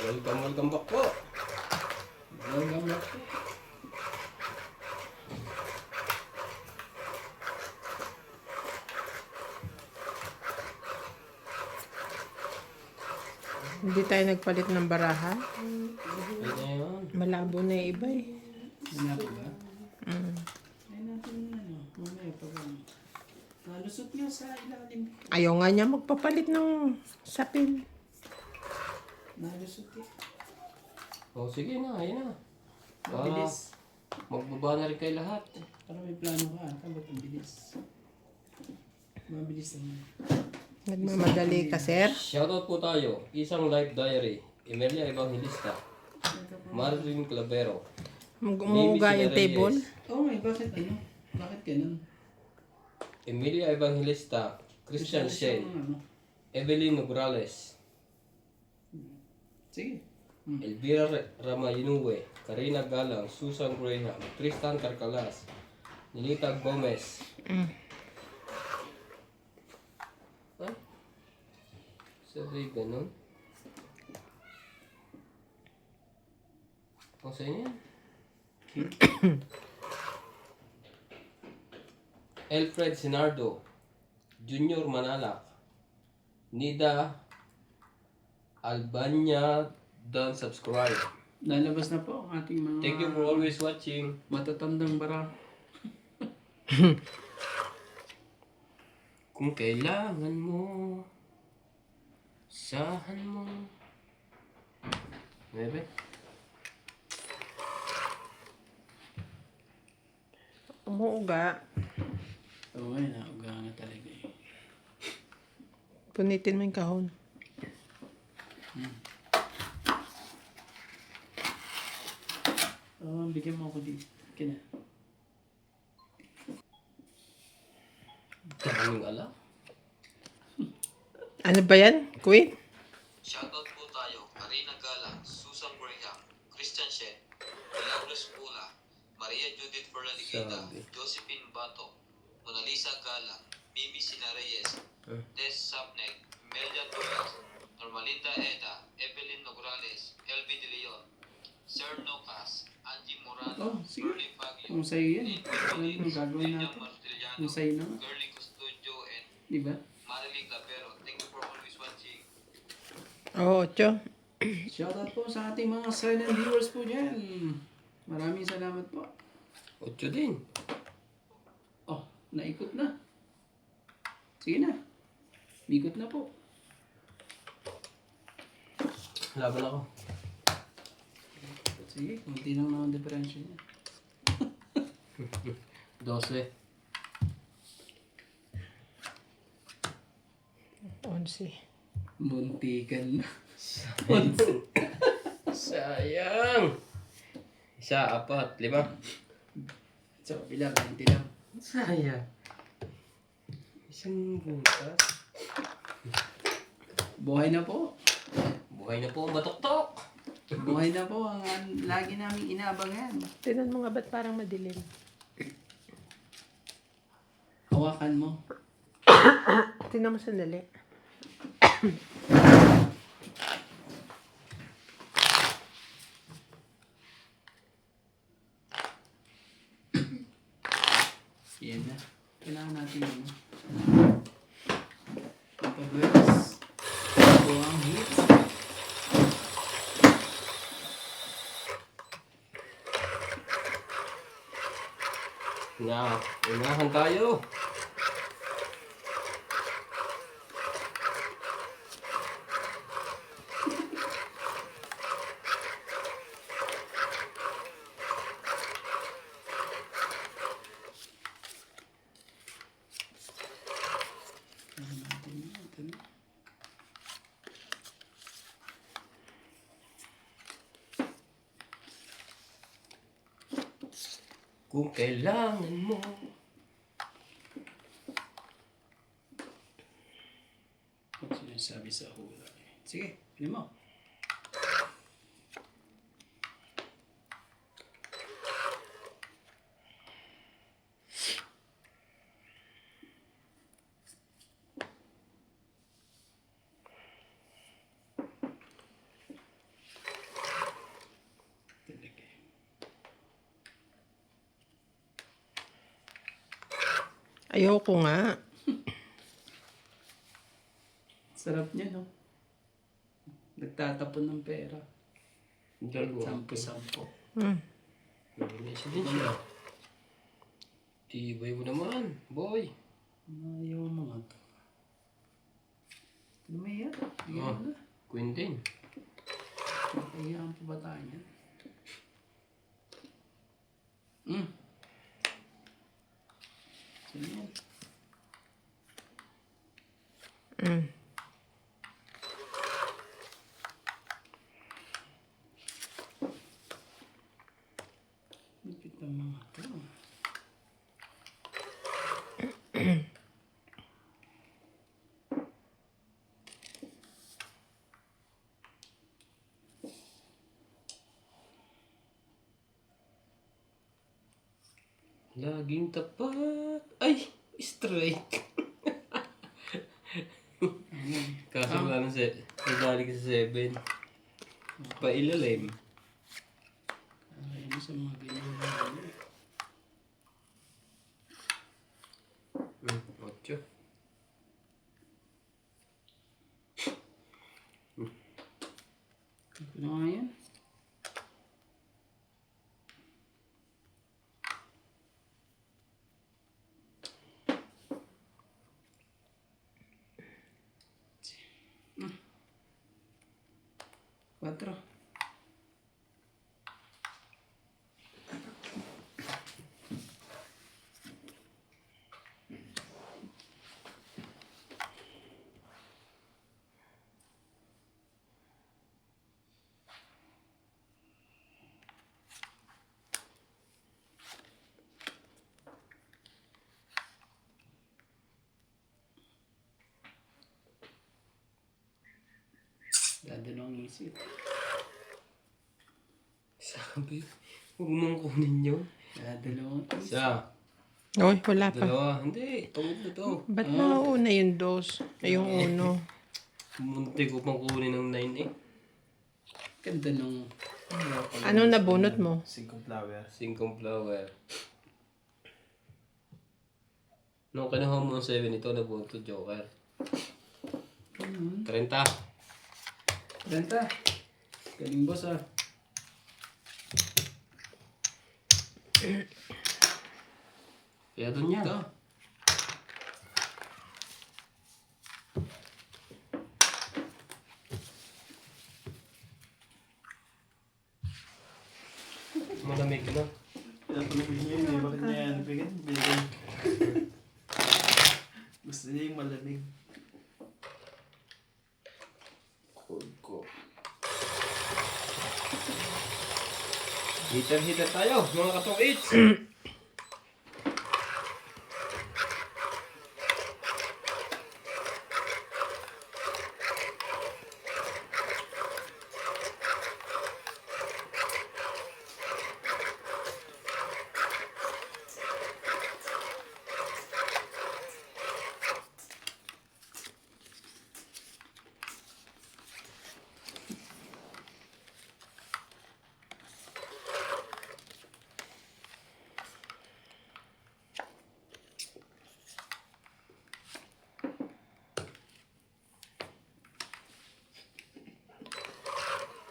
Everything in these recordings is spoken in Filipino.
Welcome back po. Welcome back po. Hindi tayo nagpalit ng baraha. Ayun na yun. Malabo na yung iba eh. Wala po ba? Ay natin mamaya pa ba? Nalusot nga sa ilalim. Ayaw nga niya magpapalit ng sapin. Nalusot eh. O sige na, ayun na. Mabilis. Magbaba na rin kayo lahat. Para may plano ka. Ba't ang bilis? Mabilis naman. Nagmamadali ka, sir. Shoutout po tayo. Isang life diary. Emelia Evangelista. Marvin Clavero. Umuuga yung table. Oh my, bakit ano? Bakit ganun? Emilia Evangelista. Christian Shea. Ano? Evelyn Nograles. Sige. Elvira Ramayinue. Karina Galang. Susan Graham. Tristan Carcalas. Nilita Gomez. Ay? Sabi ganun? O sa inyo yan? Alfred Sinardo. Junior Manalak. Nida Albania. Don't subscribe. Lalabas na po ang ating mga Thank you for always watching. matatandang bara. Kung kailangan mo, sahan mo. Bebe? Umuuga. Oo nga, nauga nga talaga eh. Punitin mo yung kahon. Bigyan mo ako dito. Kina. Daming ala. Ano ba yan, Queen? Shoutout po tayo. Karina Galang, Susan Graham, Christian Shea, Milagros Pula, Maria Judith Fernaligita, Josephine Bato, Mona Lisa Galang, Mimi Sina Reyes, Tess Sapnek, Melia Torres, Normalinda Eda, Evelyn Nograles, LB De Leon, Sir Nocas, Angie Morano, Sige. Burley Fagio, Kung sa'yo yan. Ano yung gagawin natin? Kung sa'yo na. Girly Custodio, and Di ba? Marilee Clavero. Thank you for always watching. Oo, Ocho. Shoutout po sa ating mga silent viewers po dyan. Maraming salamat po. 8 din. Oh, naikot na. Sige na. Ikot na po. Laban ako. Sige, kunti lang naman differential niya. 12. 11. Muntikan na. Sayang. 1, 4, 5. Sa kabila, 20 lang. Sayang. Isang butas. Buhay na po. Buhay na po ang batok-tok. Buhay na po ang lagi namin inaabangan. Tinan mo nga ba't parang madilim? Hawakan mo. Tinan mo sandali. Yan na. Kailangan natin yun. Pagkabuelas. Ito ang hits. Na, unahan tayo. Kung kailangan mo. Ano sinasabi sa hula? Sige, pili mo. Ayoko nga. Sarap niya, no? Nagtatapon ng pera. Dalawa. Sampo-sampo. Hmm. Isa din siya. Tibay mo naman, boy. Ayaw mga to. Lumiyak. Oh, Quintin. Kailangan pa ba tayo yan? Sino yan? Hmm. Lipit ang mga to. Laging tapat. Ay, strike. Kaso wala na nadali ka sa 7. Pailalim. Ayaw mo sa mga ginagawa niya. 8. Ano nga yan? Quatro. Dadalawang isip. Sabi, huwag mong kunin yun. Dadalawang isip. Isa, Oy, wala pa. dalawa. Hindi, pagod na to. Ba't nauna yung dos? Ay, yung uno. Munti ko pang kunin ng 9 eh. Ganda nung... Anong nabunot mo? Singkong flower. Singkong flower. Nung kinuha mo ang 7 ito, nabuo to Joker. 30. Renta. Galing boss ah. Kaya doon yan. Ito. Malamig ka na. Pinatulogin niya yun eh. Bakit niya yan? Binigyan. Gusto niya yung malamig. Cold ko. Heater tayo, mga katong-its.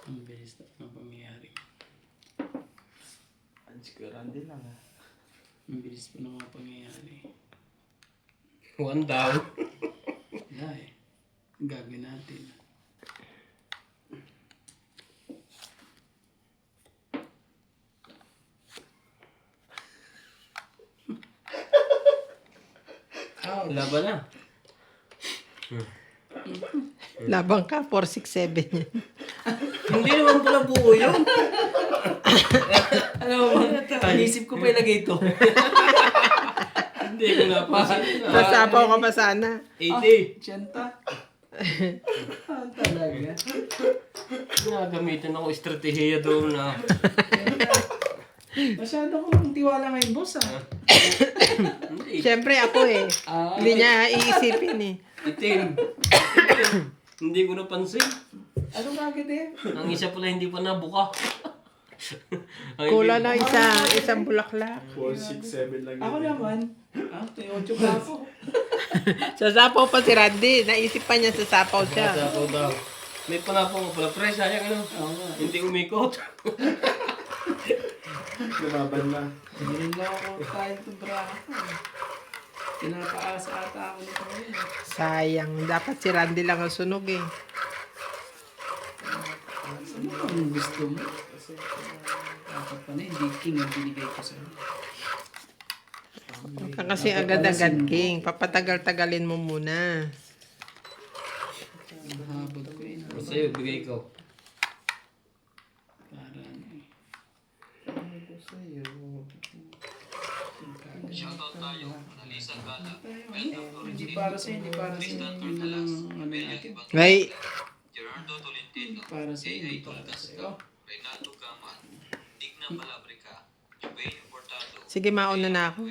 Ang bilis na ang pangyayari. Ang sigurandi lang ah. Ang bilis pa ng mga pangyayari. 1 down. Wala eh. Ang gagawin natin. Laban na. Labang ka, 467 yan. Hindi naman pala buo yun. Alam mo ba? Inisip ko pa ilagay ito. Hindi ko napasin na. Sasapaw ka pa sana. 80. Tiyenta. Talaga. Nagamitan ako estratehiya doon na. Masyado akong tiwala ngayon, boss ah. Hindi. Siyempre ako eh. Hindi niya iisipin eh. Itim. Hindi ko napansin. Ano bakit eh? Ang isa pala hindi pa nabuka. Ang Kulang hindi- na isang bulaklak. 4, 6, 7 lang Ako yun. naman. Toyota pa ako. Sa sapaw pa si Randy. Naisip pa niya sa sapaw siya. Sasapaw daw. May panapong pala. Pre, sayang ano. Oo nga. Hindi umikot. Lumaban na. Hindi na ako kahit ng braha ko. Pinapaasa ata ako nito ngayon. Sayang. Dapat si Randy lang ang sunog eh. Ano ang gusto mo? Dapat pa na, hindi king ang binigay ko sa'yo. Huwag ka kasi agad-agad, King. Papatagal-tagalin mo muna. Mahabol ko yun. Sa'yo, bigay ko. Para ano eh. Shoutout tayo, Mona Lisa Galang, Hindi para sa'yo, hindi para sa'yo. Yun na lang ano natin. Ngay, Gerardo Tolentino, Para sa'yo, hindi A.A. para Tolcasco, sa'yo. Reynaldo Gaman, Digna Palabrica, Jubain Portado, sige, mauna na ako.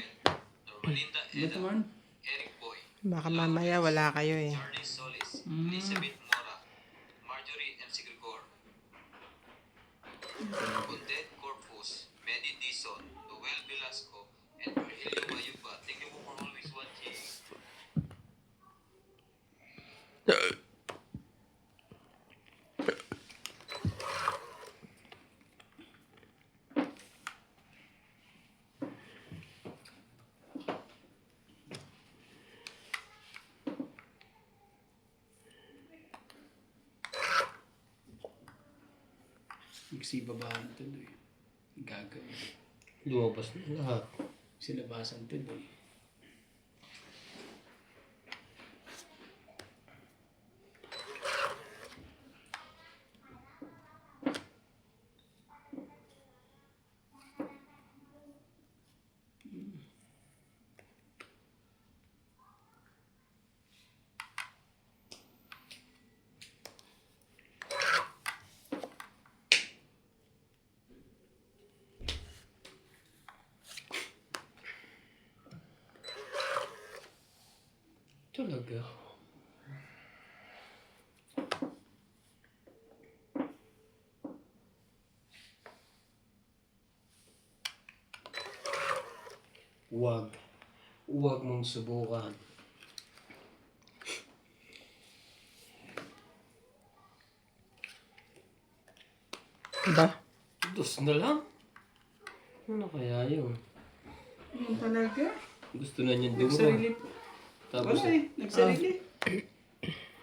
Normalinda Ito Eda, man. Eric Boy, Baka mamaya wala kayo eh. Charlie Solis, Elizabeth Mora, Marjorie M. Sigregor, Bundet Corpus, Medi Dizon, Noel Velasco, and Virgilio Mayuba. Thank you for always watching. Nagsibabaan tuloy. Gagawin. Lumabas na lahat. Silabasan tuloy. Talaga. Huwag. Huwag mong subukan. Ba? Dos na lang? Ano kaya yun? Yun talaga. Gusto na niyan dumura. Nagsarili po. Tapos, Wala eh. Nagsarili.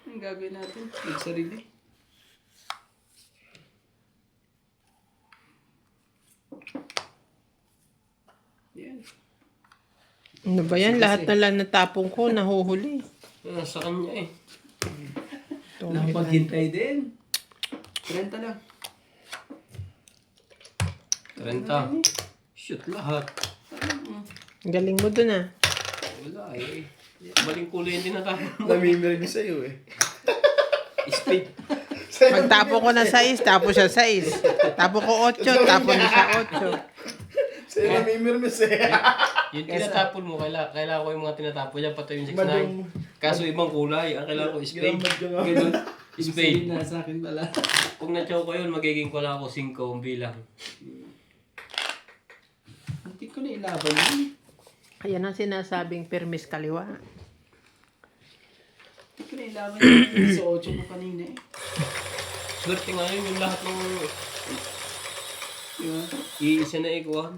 Ang gagawin natin? Nagsarili. Yan. Ano ba yan? Lahat na lang natapong ko, nahuhuli. sa kanya eh. Napaghintay din. 30 lang. 30. Shoot lahat. Ang galing mo dun ah. Wala eh. Maling kulay din na tayo. Namimir ko sa'yo eh. Speed. Pagtapo ko na 6, tapo siya 6. Tapo ko 8, tapo na siya 8. Sa'yo namimir mo sa'yo. Yung tinatapon mo, kailangan ko yung mga tinatapon niya, pati yung 6'9". Madung. Kaso ibang kulay, ang kailangan ko spade. Ganun. Spade. Sabihin na sa akin pala. Kung na-chow ko yun, magiging ko lang ako 5 ang bilang. Hindi ko na ilaban yun. Ayan ang sinasabing permis kaliwa. Hindi ko na ilaban yun. Sa 8 mo kanina eh. Swerte nga yun, yung lahat ng Diba? iisa na ikuhan.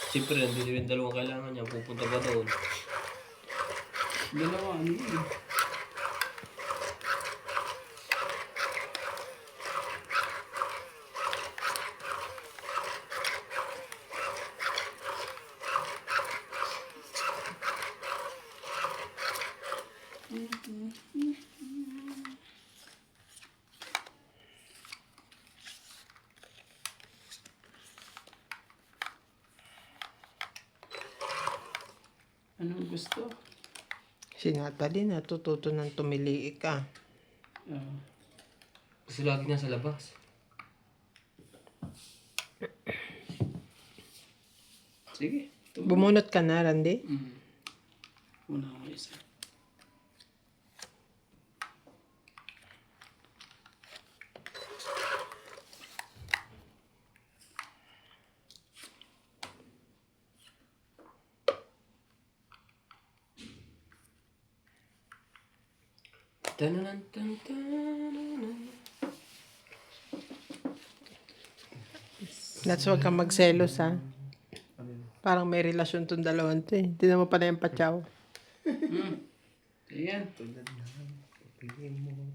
Siyempre, nandito yung dalawang kailangan niya, pupunta ba doon? Dalawa ano yun. Anong gusto? Si Natalie natututo ng tumili ka. Ah. Kasi lagi niya sa labas. Sige. Bumunot ka na, Randy? Una ko isa. Tananan, tan, tananan. That's wag kang magselos, ha? Parang may relasyon tong dalawang to, eh. Hindi naman pala yung patsaw. Ayan. Tulad ng pipili mo.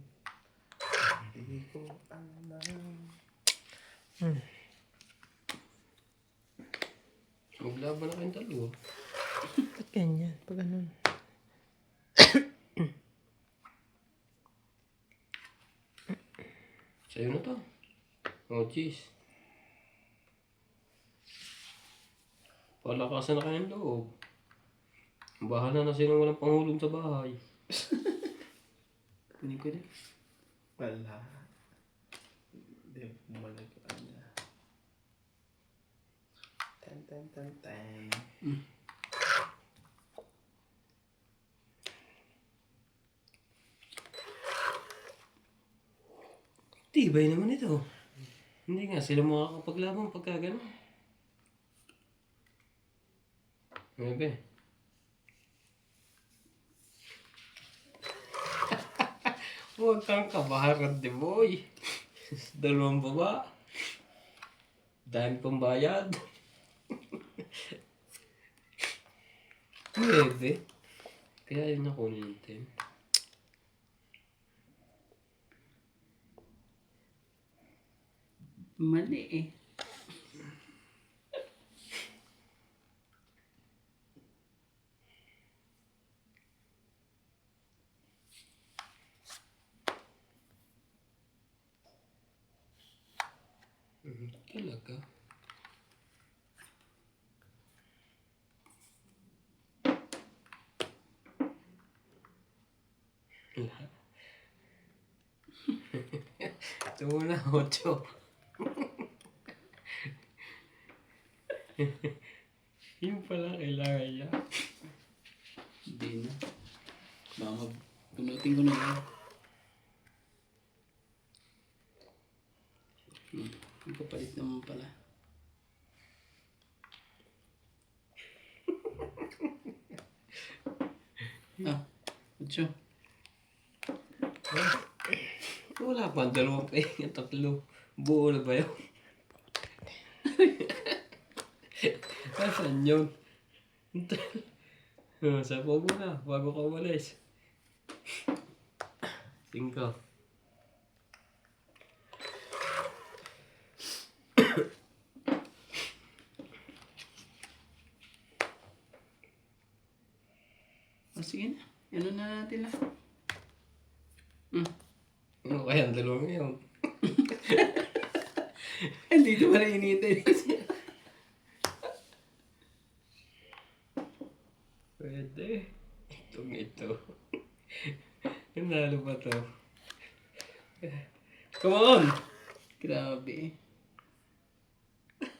Hindi ko alam. Maglaban na kayong dalawa. Ba't ganyan? Pag ganun. Sa'yo na to. Oh, jeez. Palakasan na kayong loob. Bahala na sino walang panghulog sa bahay. Kunin ko din. Wala. Hindi bumalik ka niya. Tan tan tan tan. Tibay naman ito. Hindi nga sila makakapaglaban pagka gano'n. Bebe. Huwag kang kabaharan, di boy. Dalawang baba. Dami pang bayad. Bebe. Kaya yun ako kunin yung team. Mali eh. Talaga. Lahat. Ito muna, 8. Yung pala kailangan niya. Hindi na. Baka punutin ko na lang. Ang kapalit naman pala. Ah, 8. Wala pa, 2 pa yung 3. Buo na ba yun? Nasaan yun? Sapo mo na, bago ka umalis. 5. O sige na. Ano na natin lang. Ano kaya ang 2 ngayon? Hindi ko pala inintay. Pwede. Ito. Nanalo ba to? Come on! Grabe.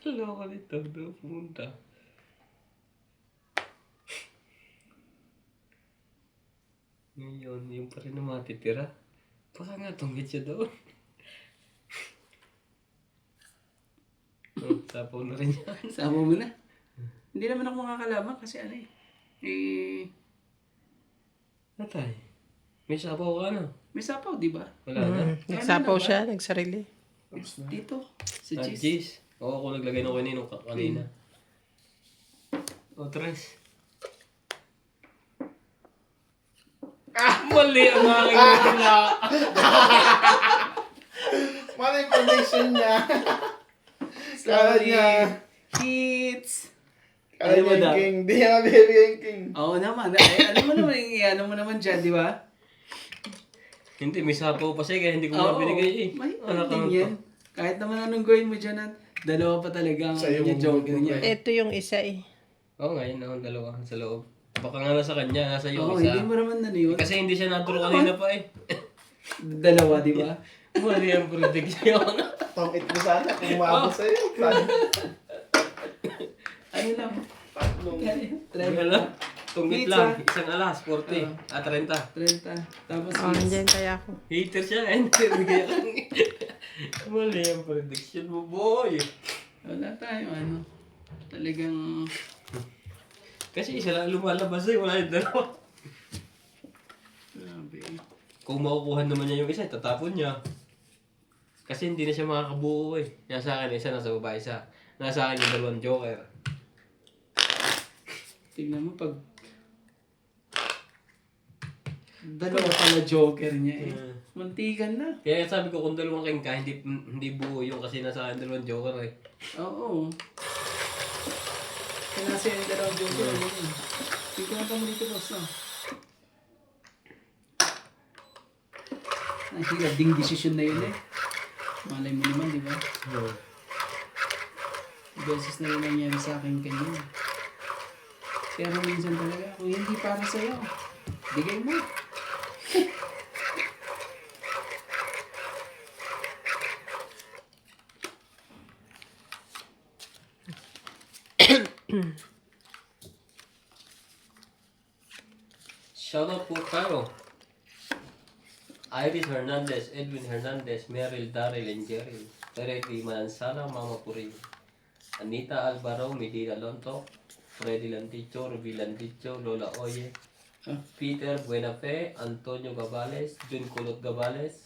Loko nito. Doon pumunta. Ngayon, yung pa rin na matitira. Baka nga tunggit siya doon. Sapaw na rin yan. Sama mo na. Hindi naman ako makakalaban kasi ano eh. Natay. May sapaw ka na. May sapaw, di ba? Wala na. Nagsapaw siya, nagsarili. Dito. Sa Ah, cheese. jeez. Oo, ako naglagay ng kanino kanina. O, 3. Mali ang aking nila. Mali yung prediction niya. Kala niya. Hits. Kala Ano mo niya daw? yung king. Di niya nabibigay yung king. Oo naman. Ay, alam mo naman yung ano mo naman dyan, di ba? Hindi, may sapaw pa siya kaya hindi ko na binigay eh. May Ano ka konting yan. Kahit naman anong gawin mo dyan at 2 pa talaga ang Sa'yo niya mo joker bubuhay. niya. Ito yung isa, eh. Oo nga, yun ako 2 sa loob. Baka nga nasa kanya, nasa iyo Oo, isa. hindi mo naman na yun. Kasi hindi siya naturo kanina pa eh. 2, di ba? Mali ang prediction. Tongit mo sana kung maabot sa'yo. Ano lang? Tatlong. Try Wala. Tunggit Pizza. lang. Isang alas, 40. 30. 30. Tapos Oh, nandiyan kaya ako. Hater siya eh. Bigay lang. Mali ang prediction mo, boy. wala tayo ano. Talagang Kasi isa lang lumalabas eh. Wala yung 2. grabe. kung makukuha naman niya yung isa, tatapon niya. Kasi hindi na siya makakabuo eh. Nasa akin, isa nasa baba, isa. Nasa akin yung dalawang joker. Tignan mo pag... Dalawa pala joker niya eh. Muntikan na. Kaya sabi ko kung dalawang king ka, hindi buo yung kasi nasa akin dalawang joker eh. Oo. Kaya nasa yung dalawang joker. Tignan ka mo dito, boss. No? Ang hirap ding desisyon na yun eh. Malay mo naman, di ba? Beses na rin nangyari sa akin kanina. Pero minsan talaga, kung hindi para sa'yo, bigay mo. Shoutout po kayo. Iris Hernandez, Edwin Hernandez, Meryl, Daryl, and Jerry. Tereki Manansala, Mama Purin. Anita Alvaro, Medina Lonto, Freddy Lanticho, Ruby Lanticho, Lola Oye, Peter Buenafe, Antonio Gabales, Jun Kulot Gabales,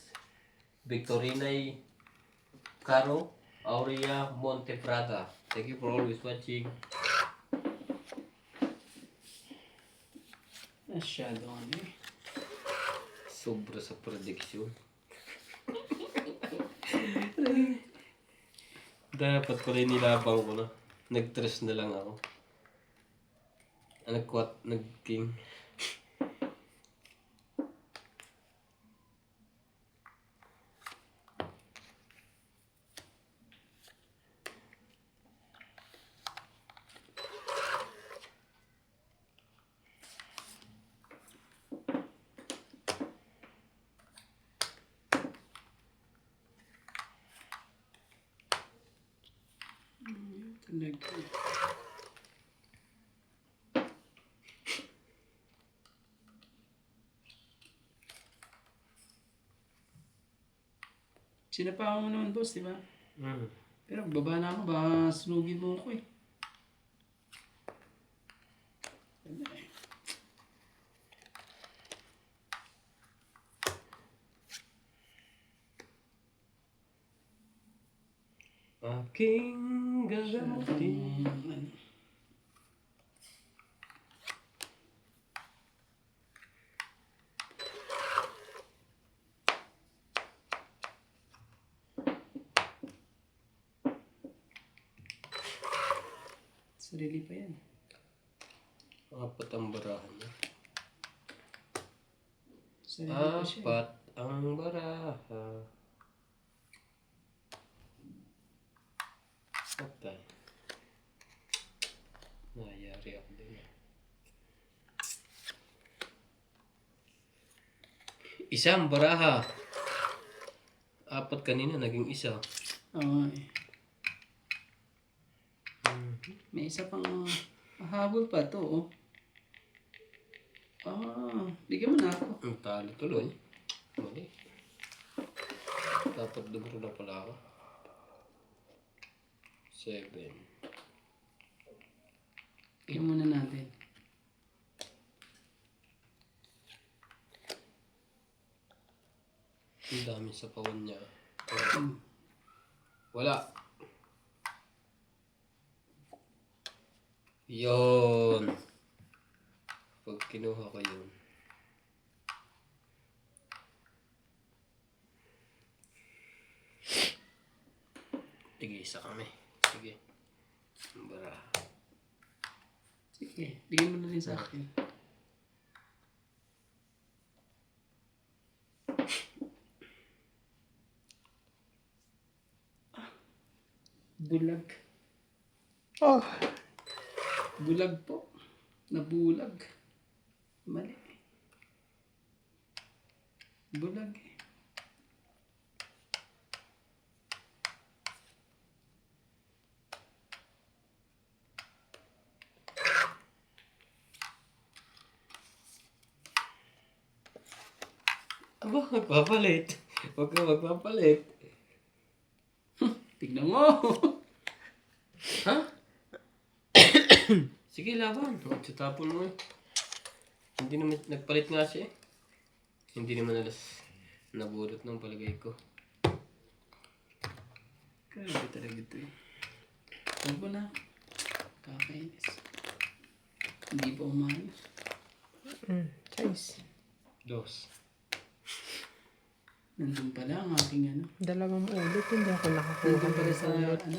Victorinay Caro, Aurea Monteprada. Thank you for always watching. Masyado ano eh. Sobra sa prediction. Dapat ko rin nilabang ko na. Nag-tres na lang ako. Nag-king. Talaga. Sinapakan mo naman, boss, di ba? Pero baba na ako, baka sunugin mo ako eh. Aking gagamutin. Sarili pa yan. Apat ang barahan niya. Sarili pa siya. Apat ang baraha. Patay. Nayari ako din. Isang baraha. Apat kanina, naging isa. Oo eh. May isa pang habol pa to, oh. Bigyan mo na ako. Ang talo tuloy. Mali. Dapat dugro na pala ako. 7. Bigyan muna natin. Ang dami sa pawan niya. Wala. Yon. Pag kinuha ko yun. Sige, isa kami. Sige. Bara. Sige, bigyan mo na rin sa akin. Bulag. Oh. Bulag po. Nabulag. Mali. Bulag eh. Aba, magpapalit. Huwag ka magpapalit. Tignan mo. Ha? Sige, laban. Tapon mo eh. Hindi naman nagpalit nga siya eh. Hindi naman alas nabulot ng palagay ko. Grabe talaga ito eh. Huwag mo na. Kakainis. Hindi pa umayos. Size. Dos. Nandun pala ang aking ano. Dalawang ulit, hindi ako nakakuha. Nandun pala sa ano.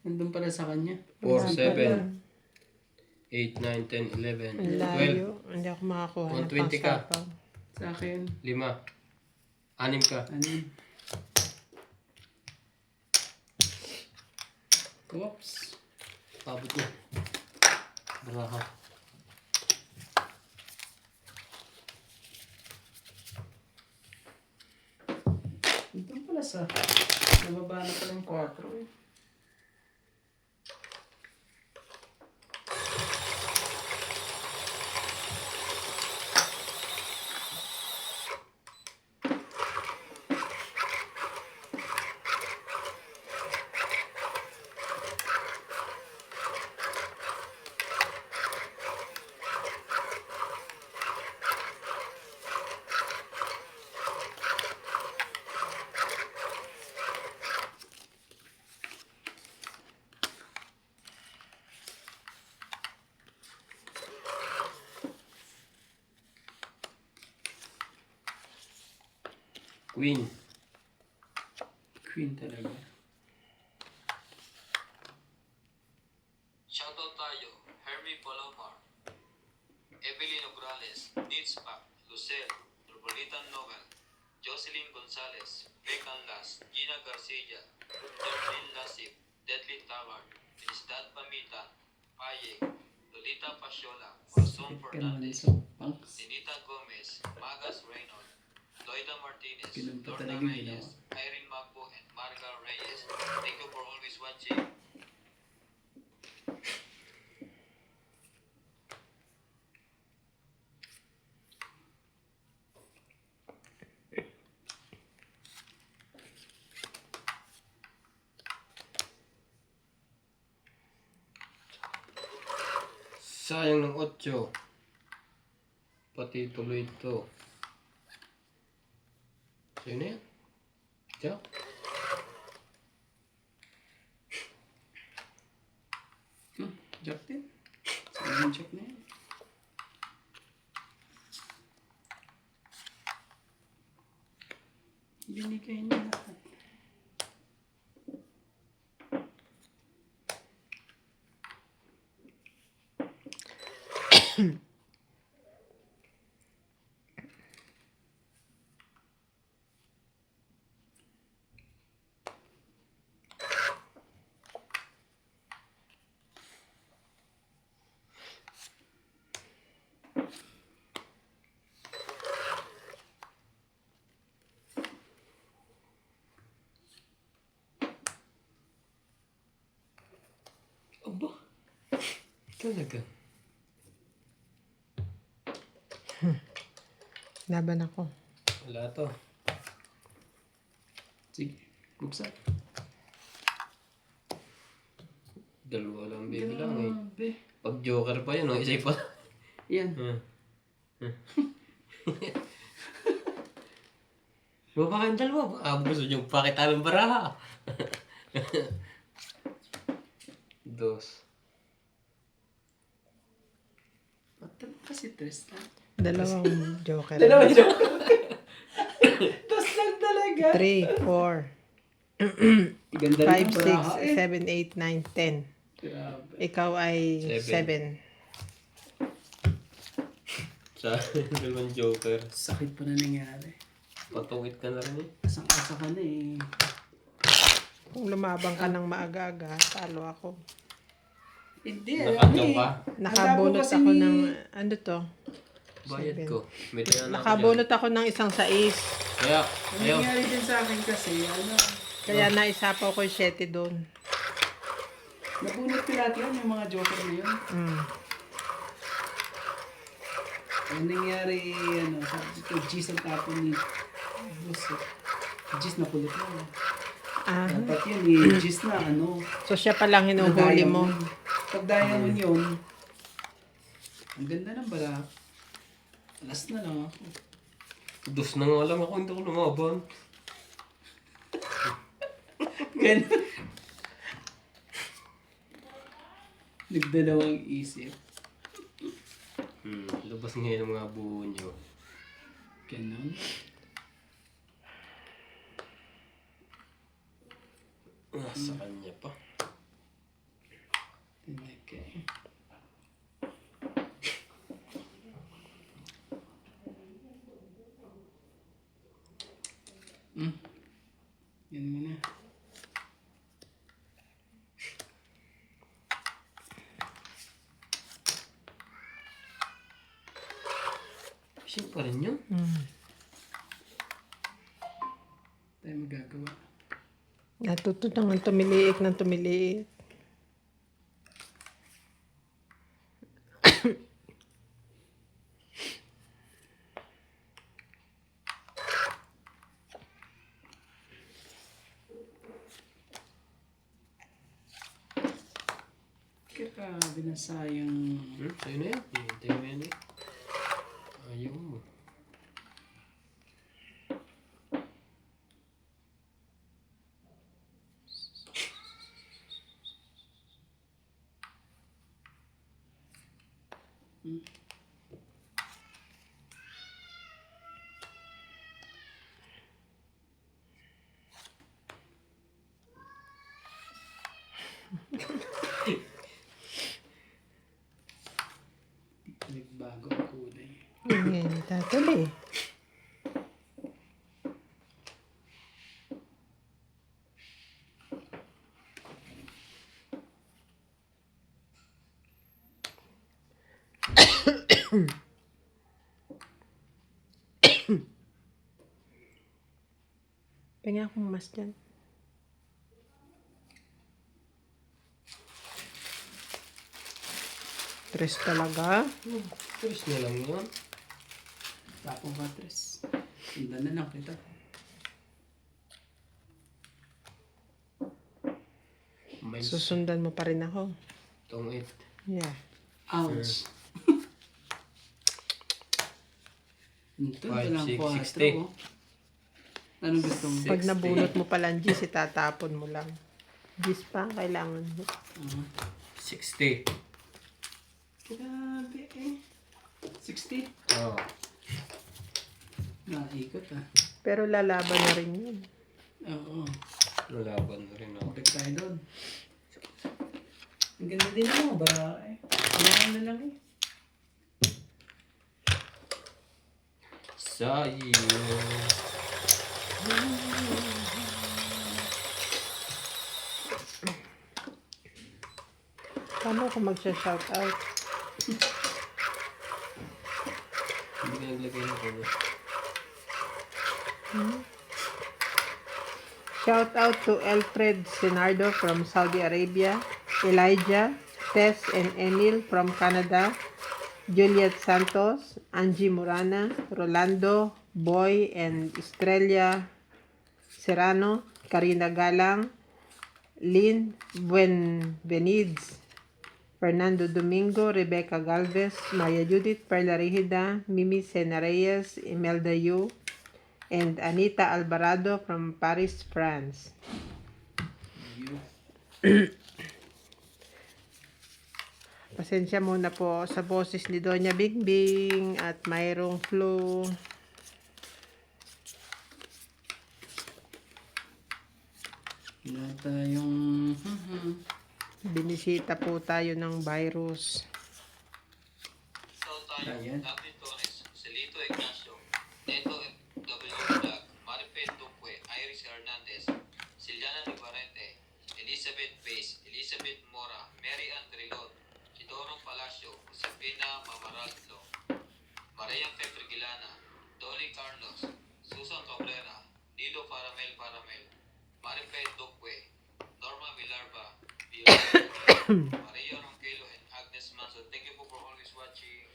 Nandun pala sa kanya. 4, 7, 8, 9, 10, 11, Ang 12, layo. Hindi ako makakuha ng 120 ka. pangsapaw. Sa akin. 5, 6 ka. Ano yun? Oops. Pabot na. Baraha. Nandun pala sa... Nababa na pala yung 4 eh. Queen. Queen talaga. Shoutout tayo, Hermie Palomar, Evelyn Ograles, Nitzpak, Lucel, Norpolitan Novel, Jocelyn Gonzalez, Beccan Las, Gina Garcia, Jermaine Lasip, Deadly Tawag, Isdad Pamitan, Payeg, Lolita Pasiola, Marson Ka naman Fernandez, sa punks. Sinita Gomez, Magas Reynolds, Loida Martinez, Ganun pa Lorna talaga Reyes, Irene Macbo, and Marga Reyes. Thank you for always watching. Sayang ng 8. Pati tuloy ito. Sa'yo na yan. Tiyak. Jack din. Sige yung check na yan. Binigay niya lahat. Aba. Talaga. Laban ako. Wala to. Sige, buksan. Dalawa lang bibilang eh. Grabe. Pag joker pa yun, isa pa. Yan. Baka kayong dalawa. Gusto nyo pakita ng baraha. 2. Ba't kasi Tristan? Dalawang joker. Dalawa joke. Tapos lang talaga. 3, 4, Ganda 5, rin ang baraha 6, 7, 8, 9, 10. Grabe. Ikaw ay 7. 7. Sa dalawang joker. Sakit pa na nangyari. Patungit ka na rin eh. Asang-asa ka na eh. Kung lumabang ka ng maaga-aga, talo ako. Hindi, Nakataw ka. Nakabulot kasi ako ni- ng, ano to? Bayad 7. ko. May tinanong ko dyan. Nakabulot ako ng isang 6. Kaya, Ang ayaw. nangyari din sa akin kasi, Kaya naisapaw ko yung 7 doon. nabunot ko lahat yun, yung mga joker na yun. Ang nangyari, sabi ko, G's ang tapon ni Boss. G's na pulot na. Ah, Dapat yun, G's na, so siya palang hinuhuli mo. Pag diamond yun, ang ganda ng bala. Last na lang ako. Dos na nga lang ako, hindi ako lumaban. Ganun. Nagdalawang isip. Labas ngayon ang mga buo nyo. Ganun. Sa kanya pa. Okay. Yan muna. Fishing pa rin yun. Tayo magagawa. Natuto ng tumiliik ng tumiliik. Grabe na sayang. Sa'yo na yan. Hintay mo yan eh. Ayaw mo. Nagbago ang kulay. Ngayon, tatali. Pengen akong mas dyan. Tres talaga. Chris na lang yun. Tapong patres. Sundan na lang kita. May Susundan mo pa rin ako. tong 8. Yeah. Ouch. Ito na lang 5, 6, 4. Oh. Anong gusto mo? Pag nabunot mo pa lang Gis, itatapon mo lang. Gis pa, kailangan mo. 60. Grabe eh. 60? Oo. Naikot ah. Pero lalaban na rin yun. Oo. Lalaban na rin ako. Balik tayo doon. Ang ganda din mo, bara eh. Kailangan na lang eh. Sayang. Paano ako magsha-shoutout? Hindi ka naglagay ng ano. Shoutout to Alfred Senardo from Saudi Arabia, Elijah, Tess and Emil from Canada, Juliet Santos, Angie Murana, Rolando, Boy and Estrella Serrano, Karina Galang, Lynn Buenvenides, Fernando Domingo, Rebecca Galvez, Maria Judith Perla Rigida, Mimi Sena Reyes, Imelda Yu, and Anita Alvarado from Paris, France. Pasensya muna po sa boses ni Doña Bingbing at mayroong flu. Wala tayong... Binisita po tayo ng virus. So tayo, Ayan. David Torres, Celito Ignacio, Neto W. Blag, Maripel Duque, Iris Hernandez, Siliana Libarete, Elizabeth Pace, Elizabeth Mora, Mary Ann Trilon, Chidoro Palacio, Josefina Mamaradlo, Maria Febrigilana, Dolly Carlos, Susan Cabrera, Nilo Paramel, Maripel Duque, Norma Villarba, Maria Ronquelo, and Agnes Manso. Thank you for always watching.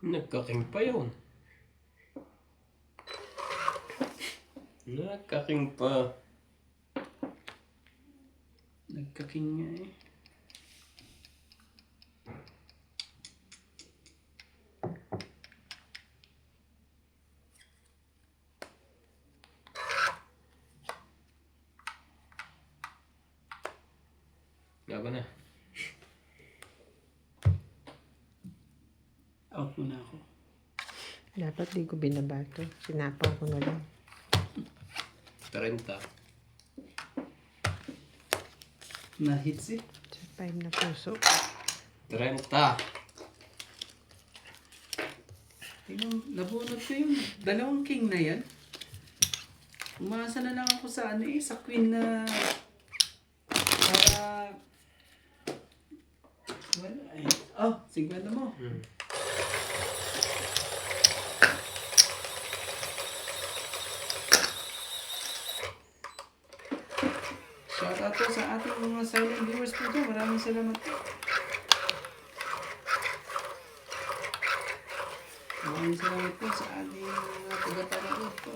Nagkaking pa yun. Nagkaking pa. Nagkaking nga eh. Laban na. Out muna ako. Dapat di ko binabato. Sinapaw ko na lang. 30. Na-hits eh. Sa 5 na puso. 30. Tingnan, nabunot ko yung dalawang king na yan. Umasa na lang ako sa ano eh, sa queen na para wala eh. Oh, 50 mo. Shoutout po sa ating mga silent viewers po ito. Maraming salamat po. Maraming salamat po sa ating mga tagapanood po.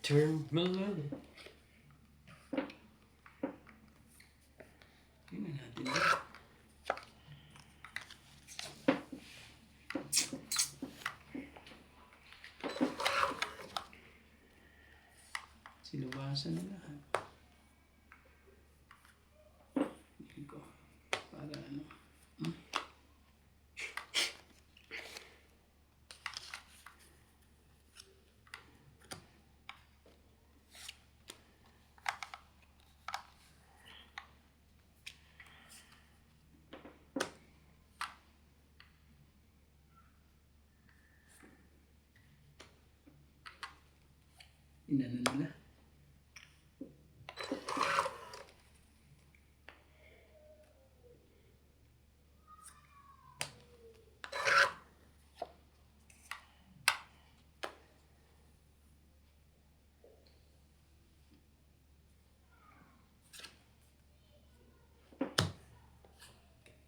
Turn melody. Tingnan natin ba? Sinubasan na lahat. Hindi ko. Para ano. Inano nila.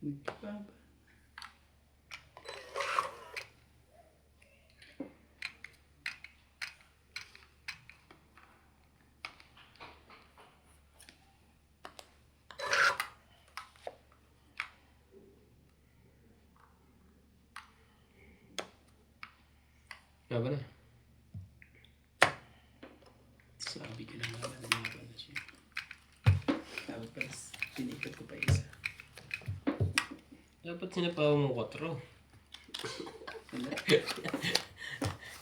Nagpapa. Laban na. Sabi ko na naman na mga na siya. Dapat pala tinikat ko pa isa. Dapat sinapaw mo 4. Wala.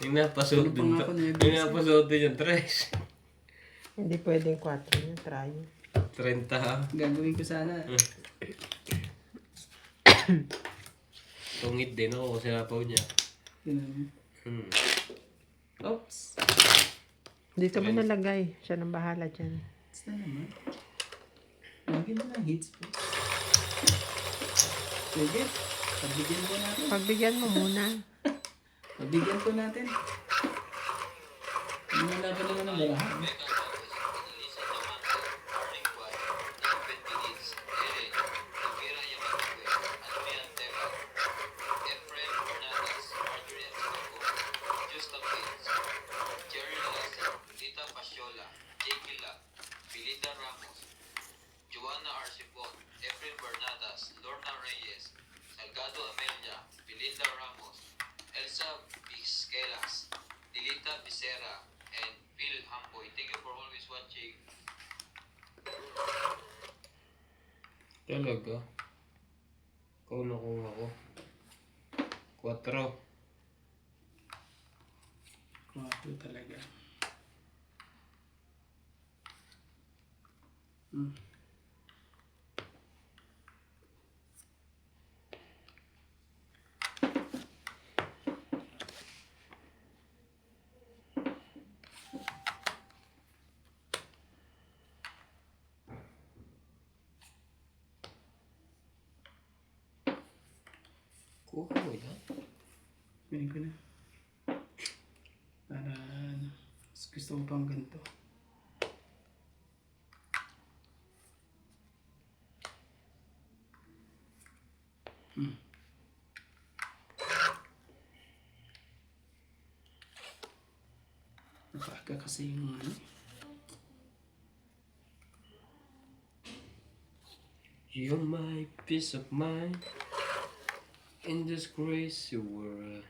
Yung napasuot Ano pa din nga to. ako na yung Yung napasuot din yung 3. Hindi pwedeng 4 yun. Try. 30 ha. Gagawin ko sana. Tungit din ako kung sinapaw niya. Yun. Oops. Dito mo nalagay. Siya nang bahala dyan. Basta naman. Lagyan mo ng hits po. Sige. Pagbigyan po natin. Pagbigyan mo muna. Pagbigyan po natin. Hindi na laban naman ng barahan. Becca Chavez, Elisa Diamante, Arling Guay, David Benitez, Eren, Elvira Yamatue, Adrian Teva, Efren Bernardas, Marjorie Abscoco, Justa Pins, Jerry Lalasa, Rita Pasiola, Jake Lap, Belinda Ramos, Joanna Arcipon, Efren Bernardas, Lorna Reyes, Salgado Amelia, Belinda Ramos, Elsa Vizquelas, Dilita Becerra, and Phil Hamboy. Thank you for always watching. Talaga. Kung nakuha ko. 4. Kwapo talaga. Kuha mo yan. Kunin ko na. Para ano, mas gusto ko pang ganito. Napaga kasi yung ano. You're my peace of mind in this crazy world.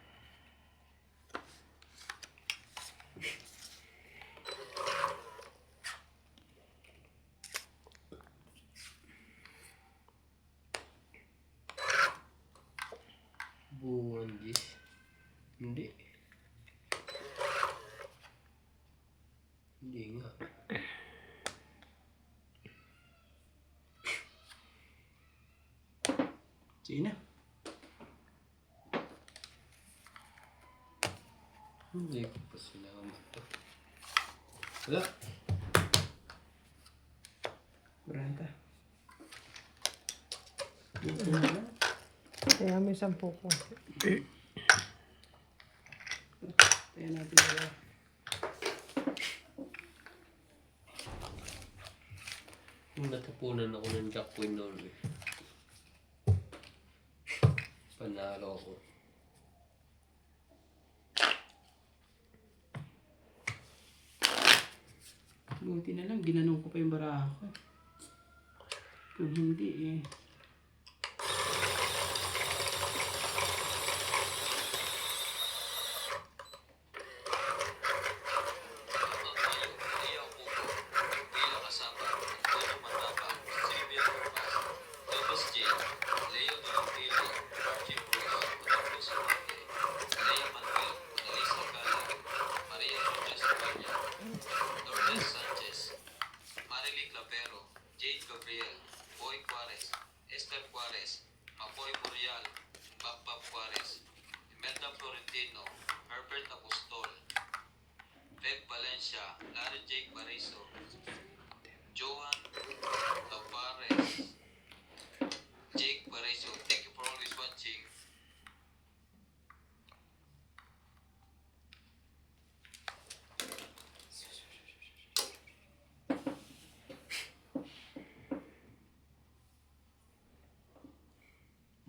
Buwan gis. Hindi. Hindi nga. Sige na. Hindi ko pa sinama to. Wala. 40. Buto na lang. Kaya may 10 ko. Tayo natin dalawa. Natapunan ako ng Jack Queen noon eh. Panalo ako. Buti na lang, ginanong ko pa yung baraha ko. Kung hindi eh. Ang tayo, Leo Pupo, Leo Kasaba, Antonio Matapa, Silvia Corpaz, Thomas J, Leo Dolopili, Archie Cruz, Rodolfo Sorante, Lea Manuel, Annalisa Gala, Maria Rojas España, Lourdes Sanchez, Marily Clavero, Jade Gabriel, Boy Juarez, Esther Juarez, Mapoy Murial, Bagbab Juarez, Imelda Florentino, Herbert Apostol, Fred Valencia, Larry Jake Barizo, Johan Tavares, Jake Barizo. Thank you for always watching.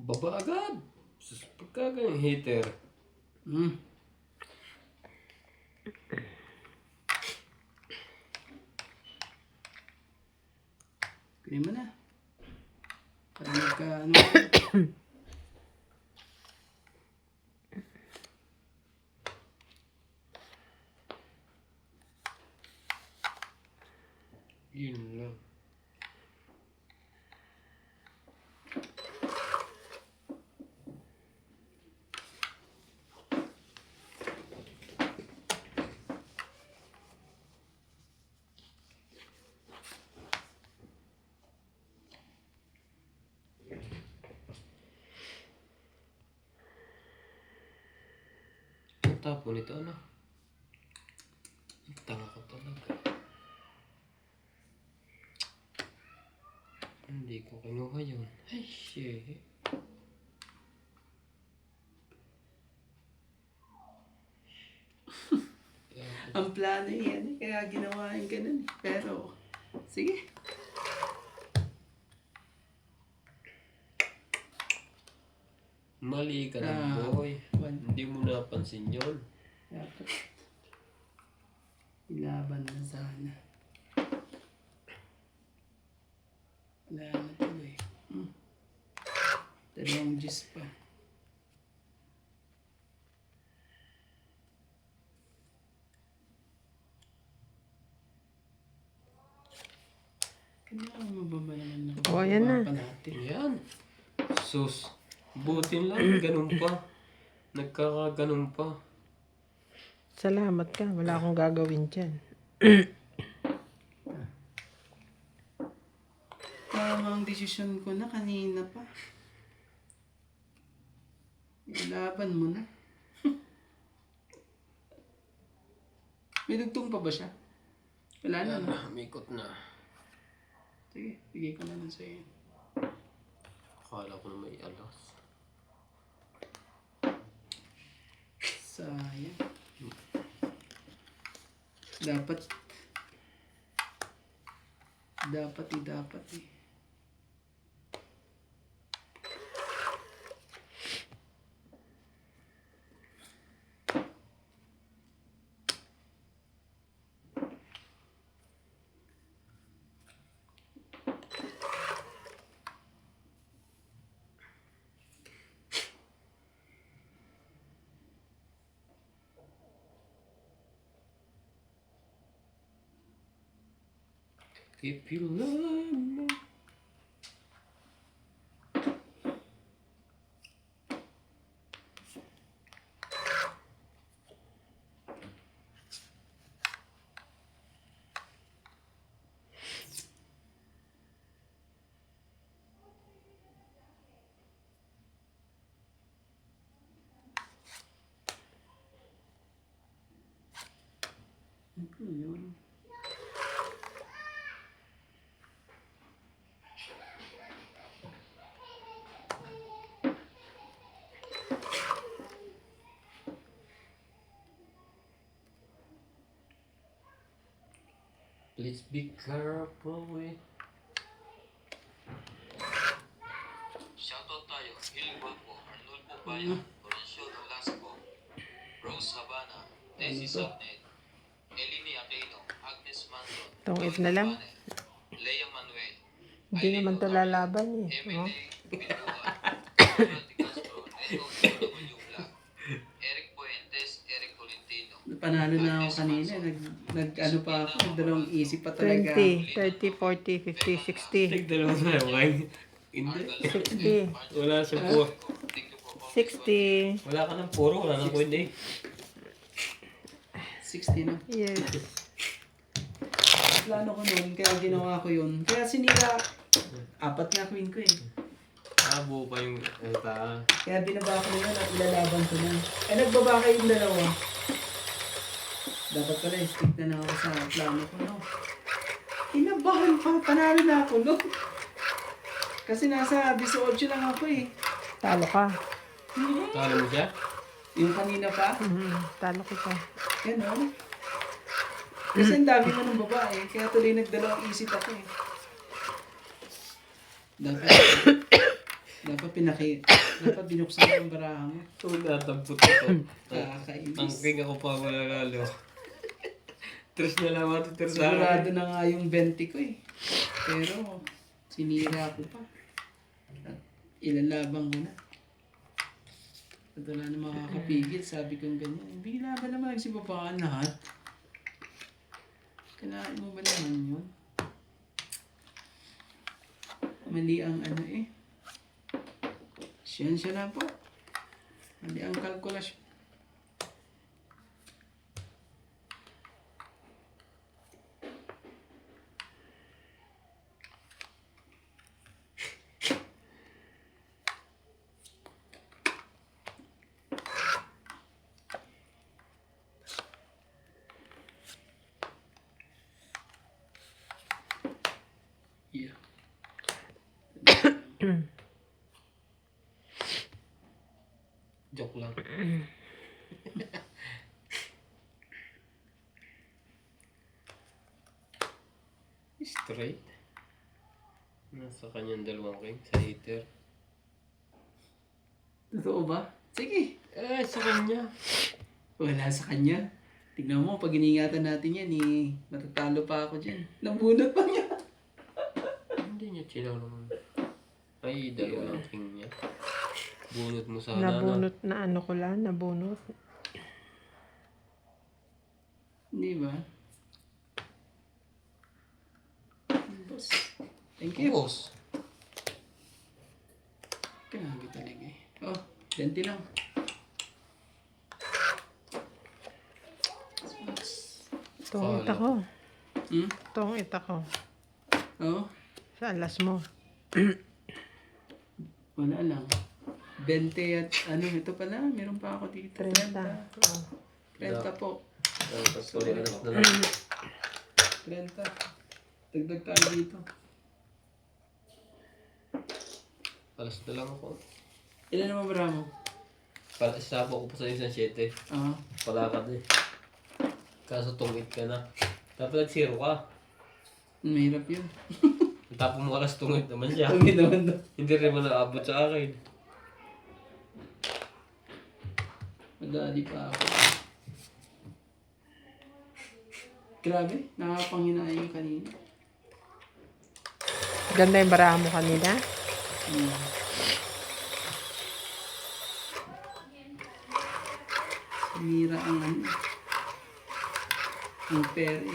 Baba agad! Sus, pagkagang hitter. Hmm. Kunin mo na. Para magka ano. Yun lang. Ang tapo nito ano? Ang tanga ko talaga. Hindi ko kinuha yun. Ay, shit. Ang plano yan eh. Kaya ginawa yung ganun eh. Pero, sige. Mali ka na, Ah, boy. one. Hindi mo napansin yun. Dapat ilaban na sana. Wala na tuloy. Dalawang G's pa. Kailangan mo ba naman na Oh, ayan na. pa natin? Yan. Sus. Butin lang. Ganun pa. Nagkakaganon pa. Salamat ka. Wala akong gagawin dyan. Tama ang desisyon ko na kanina pa. Ilaban mo na. May dugtong pa ba siya? Wala na, no? Mikot na. Sige, bigay ko na lang sa'yo. Akala ko na may alas. Sayang. Dapat eh. If you love me. Yun. Please be careful with. Shoutout tayo, Hill Guapo, Arnulfo Bayan, Horacio Nolasco, Rose Habana, Desi Sabnet, Elini Aquino, Agnes Manson, Tungit Joy na lang. Cabane, Lea Manuel, Hindi naman to lalaban eh. Emily Oh. Pinduan, Ronald Di Castro, Neto W. Black, Eric Puentes, Eric Tolentino, Panalo na ako kanina. Ano pa ako. Nagdalawang isip pa talaga. 20, 30, 40, 50, 60. Tigdalawa na okay? Hindi. 60. Wala sa puro. 60. Wala ka ng puro, wala nang pwede. 60 na. Yes. Plano ko nun, kaya ginawa ko yun. Kaya sinira, 4 nga queen ko eh. Buo pa yung ta. Kaya binaba ko na at ilalaban ko na. Eh nagbaba kayong dalawa. Dapat pala stick na ako sa plano ko, no? Inabahan pa, panalo na ako, no? Kasi nasa 18 lang ako eh. Talo ka. Talo mo siya? Yung kanina pa, Talo kita. yan no? Kasi ang dami mo ng babae, kaya tuloy nagdalawang isip ako eh. Dapat binuksan ko ang baraha mo. Ito, natampot ako. Ang Kakainis. king ako pa mananalo. Tres na lang matitira sa Sigurado akin. na nga yung 20 ko eh. Pero, sinira ko pa. At ilalabang ko na. At wala na makakapigil, sabi kong ganyan. Bigla ba naman nagsibabaan lahat? Kailangan mo ba naman yun? Mali ang ano eh. Siyensya na po. Mali ang kalkulasyon. Yeah. Joke lang. Straight. Nasa kanyang dalawang king sa heater. Totoo ba? Sige. Sa kanya. Wala sa kanya. Tignan mo, pag iningatan natin yan, matatalo pa ako dyan. Nabunot pa niya. Hindi niya chinarong. Ay, dalawang king niya. Bunot mo sana. Nabunot na ano ko lang, nabunot. Hindi ba? Boss. Thank you. Boss. Grabe talaga eh. Oh, 20 lang. Itong ita ko. Hmm? Itong ita ko. Oh, Sa alas mo. wala lang. 20 at ano, ito pala, meron pa ako dito. 30. 30 po. Tapos tuloy alas na lang. 30. Dagdag tayo dito. Alas na lang ako. Ilan naman bara mo? Sabo ko pa sa isang 7. Ah, Palakad eh. Kaso tungit ka na. Dapat nag-zero ka. mahirap yun. Tapos mo alas tungit naman siya. Ang ginawan daw. Hindi rin mo naabot sa akin. Madali pa ako. Grabe, nakakapanghinayang kanina. Ganda yung barahan mo kanina. Hmm. Mira ang ano. Ang pere.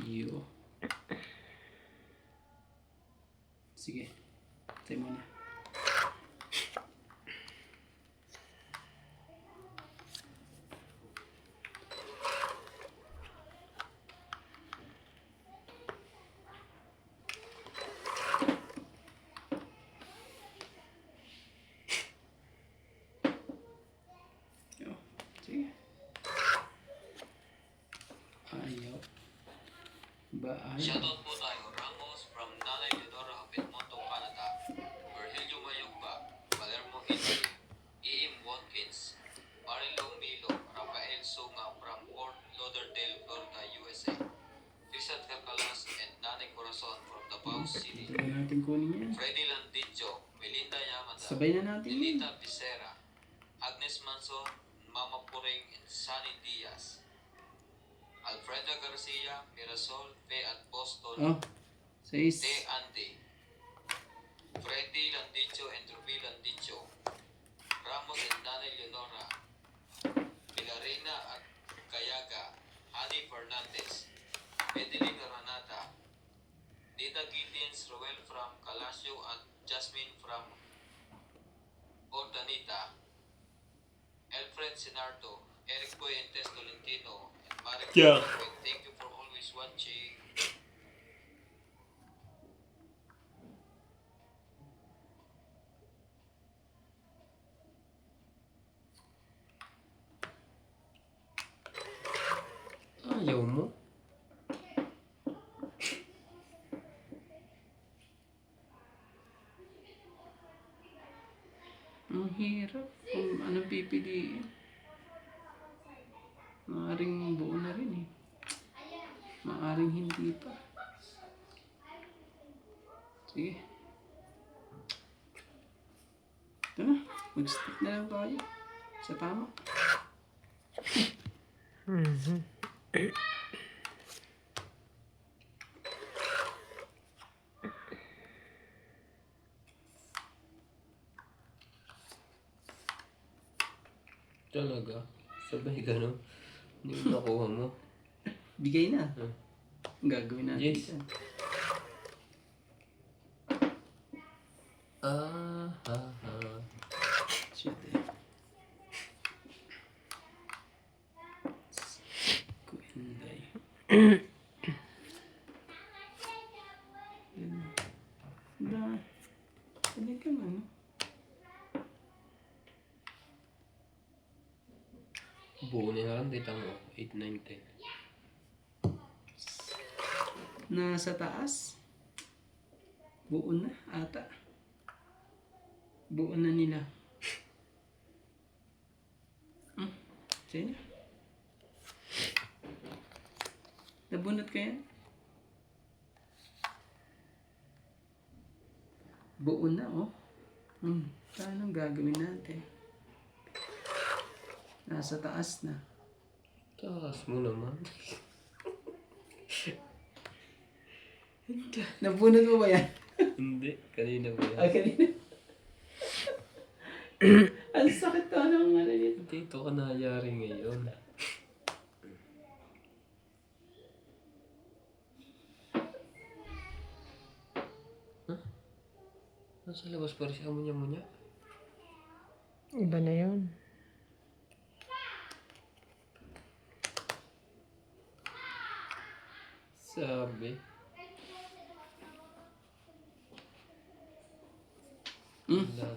Iyo. Sige. Tayo muna. Yo. Sige. Ayaw. Ba ayaw? Shoutout po tayo. Ramos from Nanay Leonora Hapitmonto, Canada. Virgilio Mayugba, Palermo, Italy. E.M. Watkins, Marilo Milo, Rafael Sunga from Fort Lauderdale, Florida, USA. Tristan Cacalas and Nanay Corazon from Davao City. Sabay natin kunin yan. Freddy Landicho, Melinda Yamada, Sabay na natin yan. Lilita Becerra, Agnes Manson, Mama Puring, and Sunny Diaz. Alfreda Garcia, Mirasol, Fe at Boston, Oh. 6. De Andy. Freddy Landicho and Ruby Landicho. Ramos and Nanay Leonora. Pilarina at Kayaga. Hani Fernandez. Edeline Ranata. Dita Gideons, Roel from Calasio at Jasmine from Ordanita. Alfred Sinardo. Eric Puentes Tolentino. And Marek Yeah. Rodriguez. Thank you for always watching. Ayaw mo. Ang hirap kung anong pipiliin. Maaring buo na rin eh. Maaring hindi pa. Sige. Ito na. Mag-stick na lang tayo. Sa tama. Talaga. Sabay gano'n. Hindi mo nakuha mo. Bigay na. Hmm. Ang gagawin natin Yes. dyan. Shit eh. Kuinday. Yan. Da. Pwede kang ano. Buo na lang. Dito mo. 8, 9, 10. Nasa taas. Buo na ata. Buo na nila. Sige na. Nabunot ka yan? Buo na oh. Anong gagawin natin? Nasa taas na. Taas mo naman. Nabunot mo ba yan? Hindi. Kanina ba yan? Ay, kanina. Ang sakit to ng ano nito. Dito ka nangyari ngayon. Nasa labas pa rin siya munya-munya. Iba na yun. Sabi. Wala.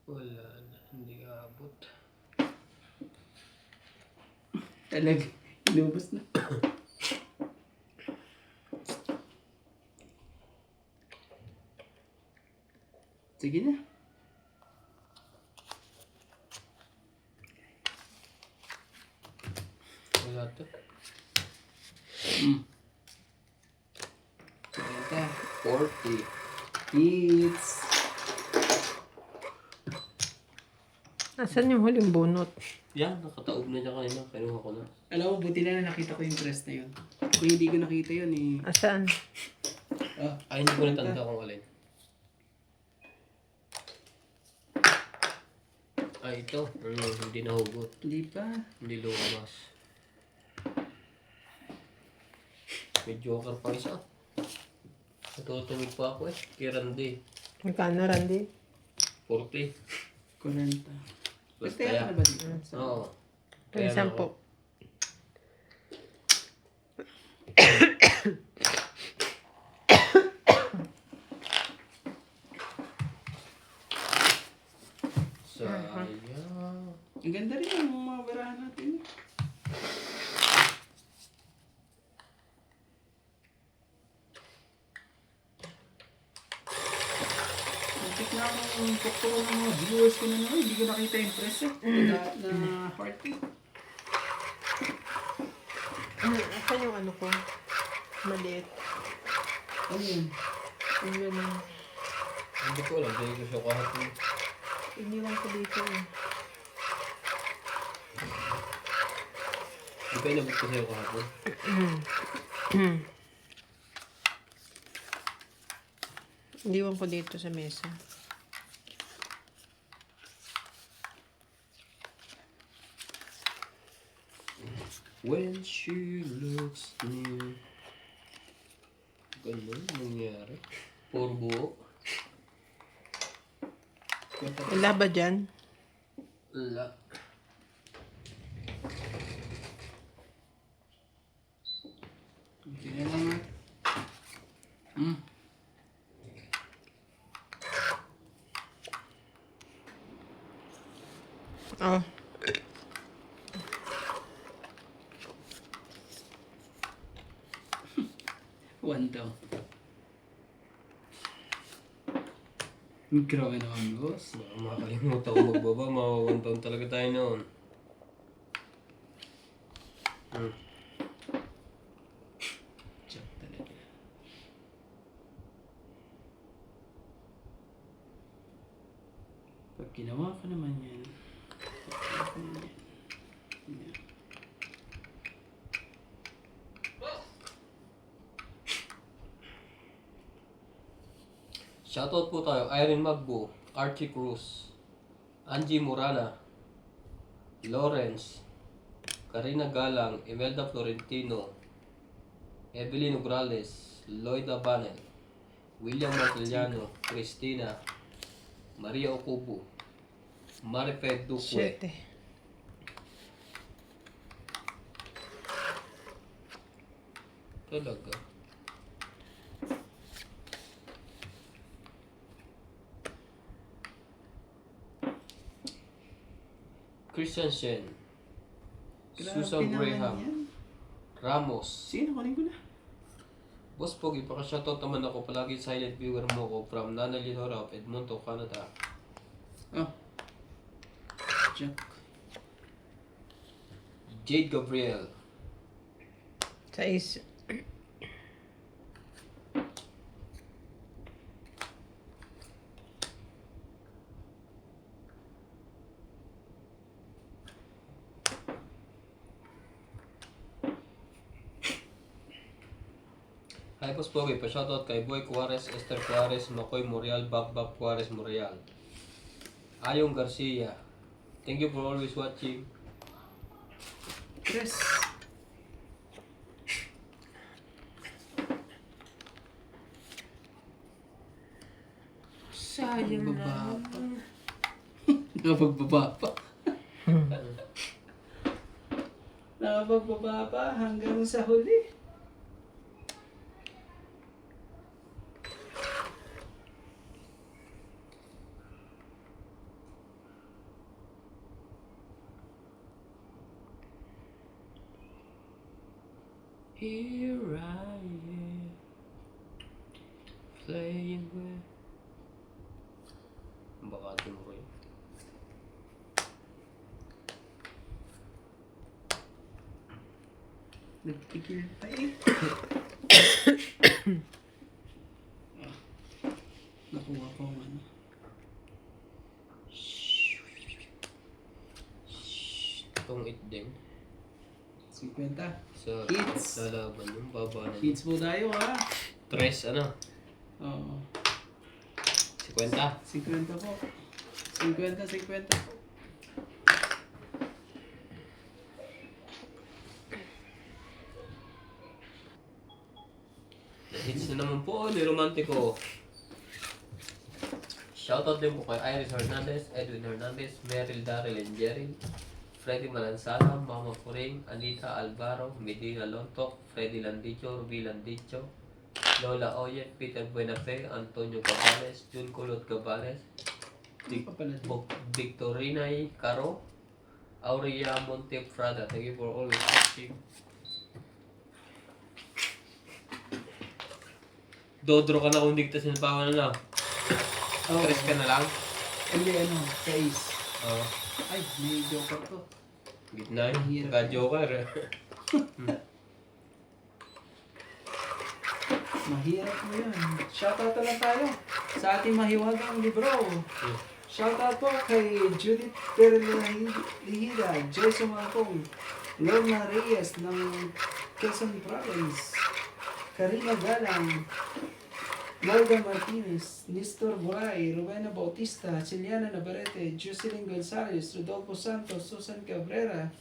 Wala na, hindi abot. Talaga, inubos na. Sige na. Wala to. Mm. 30. 40. Hits. Asan yung huling bunot? Yan, nakataob na niya kanina. Kinuha ko na. Alam mo, buti na nakita ko yung dress na yun. Kung hindi ko nakita yun eh. Asan? Ah, Ay, hindi ko natanda kung alin. Ay, ito. Hindi nahugot. hindi pa. Hindi lumabas. May joker pa isa. Natutunig pa ako eh. Kay Randy. Magkano, Randy? 40. 40. Basta Nagtaya ka yan. na ba dito? Oo. May Kaya 10. ako. Sayang. Ang ganda rin yung mga barahan natin. Muntik na akong tukto ko ng mga viewers ko na naman. Hindi ko nakita yung press eh. Na heart eh. Asan yung ano ko? Maliit. Ano yun? Yung ganun. Hindi ko alam. Hindi ko siya kahapon. Iniwan ko dito eh. Di ba inabot ko sa'yo kahapon? Iniwan ko dito sa mesa. When she looks near. Ganun nangyari. Puro buo. Wala ba dyan? Wala. Hindi na lang ah. Oh. One down. Grabe naman, boss. Makakalimutan ko magbaba. Mawawan taon talaga tayo noon. Check talaga. Pag ginawa ka naman yan, Shoutout po tayo. Irene Magbo, Archie Cruz, Angie Morana, Lawrence, Karina Galang, Imelda Florentino, Evelyn Ugrales, Lloyd Abanel, William Martiliano, Christina, Maria Okubo, Marifed Duque, 7. talaga. Christian Shen, grabe Susan naman Graham, yan. Ramos. Sige, kunin ko na. Boss Pogi, paka-shoutout naman ako. Palagi silent viewer mo ko from Nana Lihora of Edmonton, Canada. Oh. Check. Jade Gabriel, 6. Hi, Boss Pogi. Pa-shoutout kay Boy Juarez, Esther Juarez, Makoy Morial, Bak Juarez Morial. Ayong Garcia. Thank you for always watching. Chris. Sayang Baba pa. Nakapagbaba pa. Nakapagbaba pa hanggang sa huli. Here I am, playing with... Baka din ko yun. Nagpigil pa eh. Nakuha ko ang ano. Itong it din. 50. Sa Hits. lalaban yung baba na. Hits po tayo ha. Tres, ano? Oo. 50. 50 po. 50. Hits na naman po ni Romantico. Shoutout din po kay Iris Hernandez, Edwin Hernandez, Meryl Darrell and Jerry, Freddy Malansala, Mama Puring, Anita Alvaro, Medina Lontok, Freddy Landicho, Ruby Landicho, Lola Oye, Peter Buenafe, Antonio Cabales, Jun Kulot Cabales, Ano pa pala to? Victorinay Caro, Aurea Monte Prada. Thank you for always watching. Dodro ka na kung digtasin pa ako na lang. Oh, Tres ka na lang. hindi ano, face. Oo. Ay, may joker to. Gitna yun. Hirap. Ka-joker. Mahirap mo yun. Shoutout na lang tayo sa ating mahiwagang libro. Shoutout po kay Judith Perlihida, Joyce Malcom, Lorna Reyes ng Quezon Province, Karina Galang, Morgan Martinez, Nestor Buray, Rowena Bautista, Ciliana Navarrete, Jocelyn Gonzalez, Rodolfo Santos, Susan Cabrera,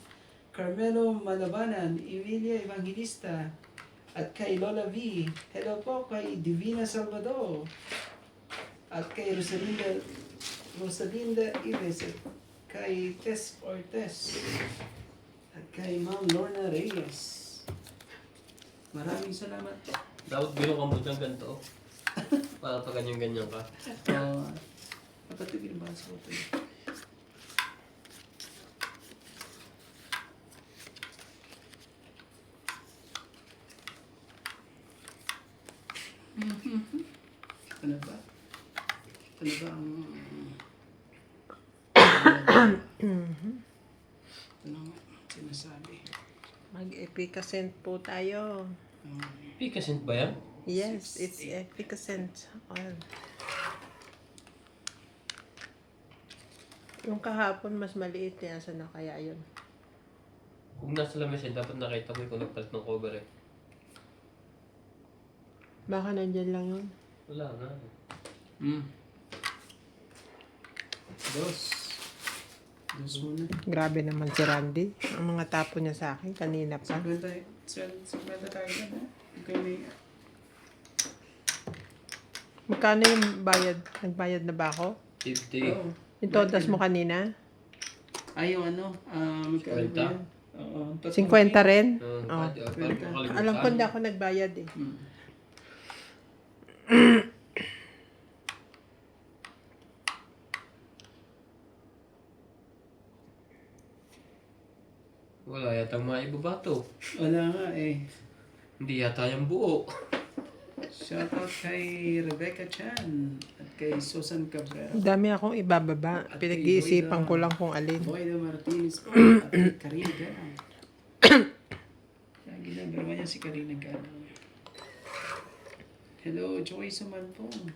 Carmelo Malabanan, Emilia Evangelista, at kay Lola V. Hello po kay Divina Salvador, at kay Rosalinda Ives, at kay Tess Ortez, at kay Ma'am Lorna Reyes. Maraming salamat po. Dapat bilong ka mo dyan ganito. Para pa ganyan-ganyan ka. Dapat ito binabasa ko ito. Ano ba? Ano ba ang... Ano nga sinasabi? Mag-efficacent po tayo. Picascent ba yan? Yes, it's efficacent oil. Yung kahapon mas maliit yan. Saan na kaya yun? Kung nasa lamis yan, dapat nakita mo kung nagpalit ng cover eh. Baka nandyan lang yun. Wala na. Dos muna. Grabe naman si Randy. Ang mga tapo niya sa akin kanina pa. 50 tayo na, ha? Ikaw may... Magkano yung bayad? Nagbayad na ba ako? 50. Oo. Yung todas mo kanina? Ay, yung ano, magkano ba 50? yan? Oo. 50 rin? Oh. Alam ko hindi ako nagbayad eh. Wala yata maibabato. Wala nga eh. Hindi yata yung buo. Shoutout kay Rebecca Chan at kay Susan Cabrera. Dami akong ibababa. Pinag-iisipan ko lang kung alin. Boyda Martinez po at kay Karina Galang. Lagi na ba niya si Karina Galang. Hello, Joyce Umalpong.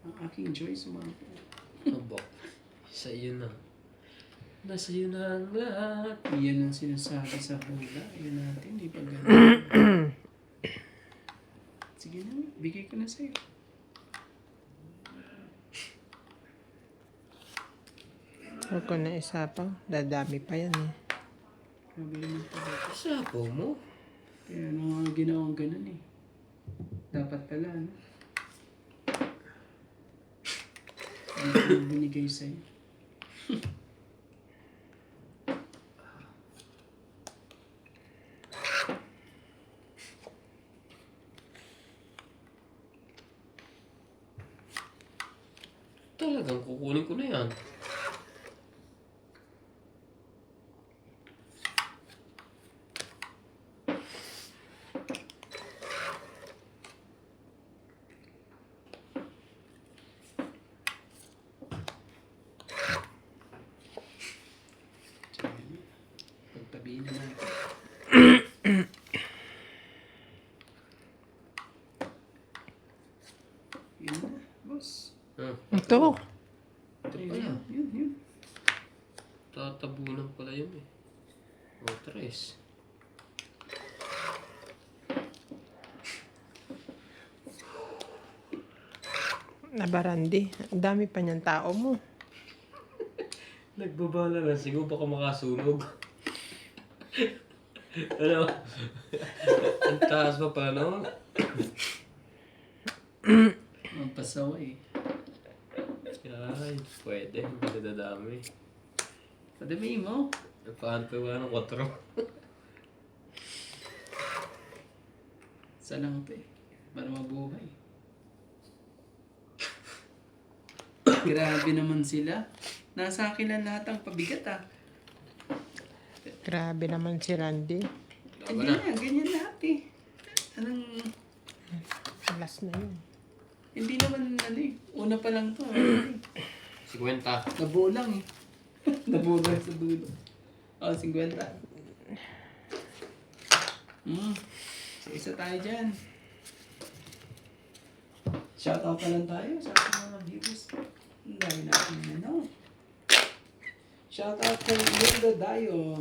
Ang aking Joyce Umalpong. Abo. Sa iyo na. Nasa iyo na ang lahat. Iyan ang sinasabi sa hula. Iyan natin, di pa ganun. 50 Sige na, bigay ko na sa'yo. Huwag ko na isa pa. Dadami pa yan eh. Grabe naman pala. Sapo mo? Kaya ano nga ginawang ganun eh. Dapat pala, ano? Hindi ko binigay sa'yo. Talagang kukunin ko na yan. Pagtabihin na natin. Yun na, boss. Ito. Ito Ayun, pala. yun. Tatabunan pala yun eh. O, tres. Nabarandi. Ang dami pa niyang tao mo. Nagbabala na. Siguro baka makasunog. Ano? Ang taas pa pa, no? Mampasawa eh. Ay, pwede. Hindi nadadami. Padamihin mo. Paano pa ba ng 4? Isa lang ito eh. Para mabuhay. Grabe naman sila. Nasa akin lang lahat ang pabigat ah. Grabe naman si Randy. Ganyan lahat eh. Anong... Alas na yun. Hindi naman ano eh. Una pa lang to. 50. Nabuo lang eh. Nabuo lang sa dulo. Oh, 50. Isa tayo dyan. Shoutout pa lang tayo sa ating mga viewers. Ang dami natin ano. Shoutout kay Linda Dayo,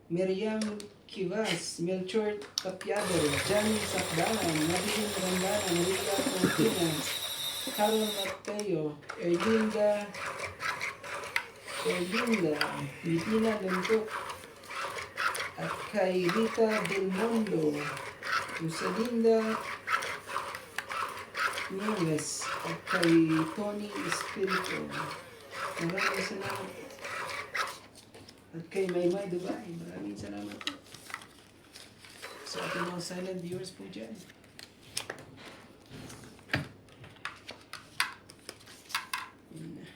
Miriam Kivas, Melchor Tapiado, Johnny Sakdanan, Marilyn Randana, Maria Fontinas, Carol Mateo, Erlinda, Litina Lentok, at kay Rita Del Mundo, Rosalinda Nieves, at kay Tony Espiritu. Maraming salamat po. At kay Maymay Dubai, maraming salamat po. Sa ating mga silent viewers po dyan. Yun na.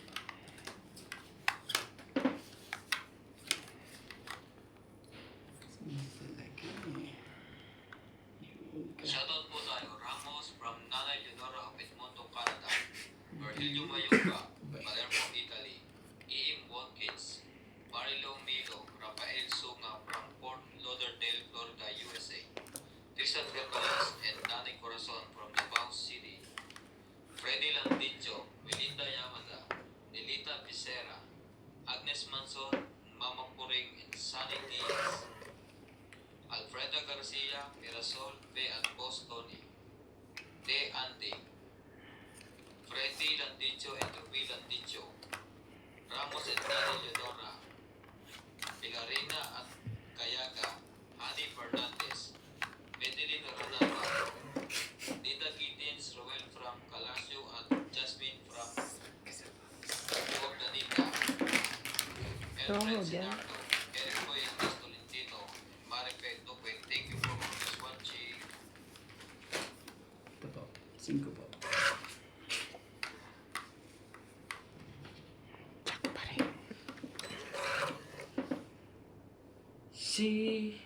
Shoutout po tayo, Ramos from Nanay Leonora of Edmonton, Canada. Virgilio Mayuga, Palermo, Italy. E.M. Watkins, Marilo Milo, Rafael Sunga from Fort Lauderdale, Florida, USA. Tristan Recalas and Nanay Corazon from Davao City. Freddy Landicho, Melinda Yamada, Nelita Vicera, Agnes Manson, Mama Puring, and Sunny Diaz. Alfreda Garcia, Mirasol, P. and Boss Tony. De Andy. Freddy Landicho and Ruby Landicho. Ramos and Nani Leonora. Pilarina at Kayaga. Hani Fernandez. Medelin Ranaba. Nita Gittins, Roel from Calasio at Jasmine from Bogdanita. Elfred Sinardo. Eric Boy and Just Tolentino. Maripet Duque. Thank you for always watching. Ito po. 5 po. Sino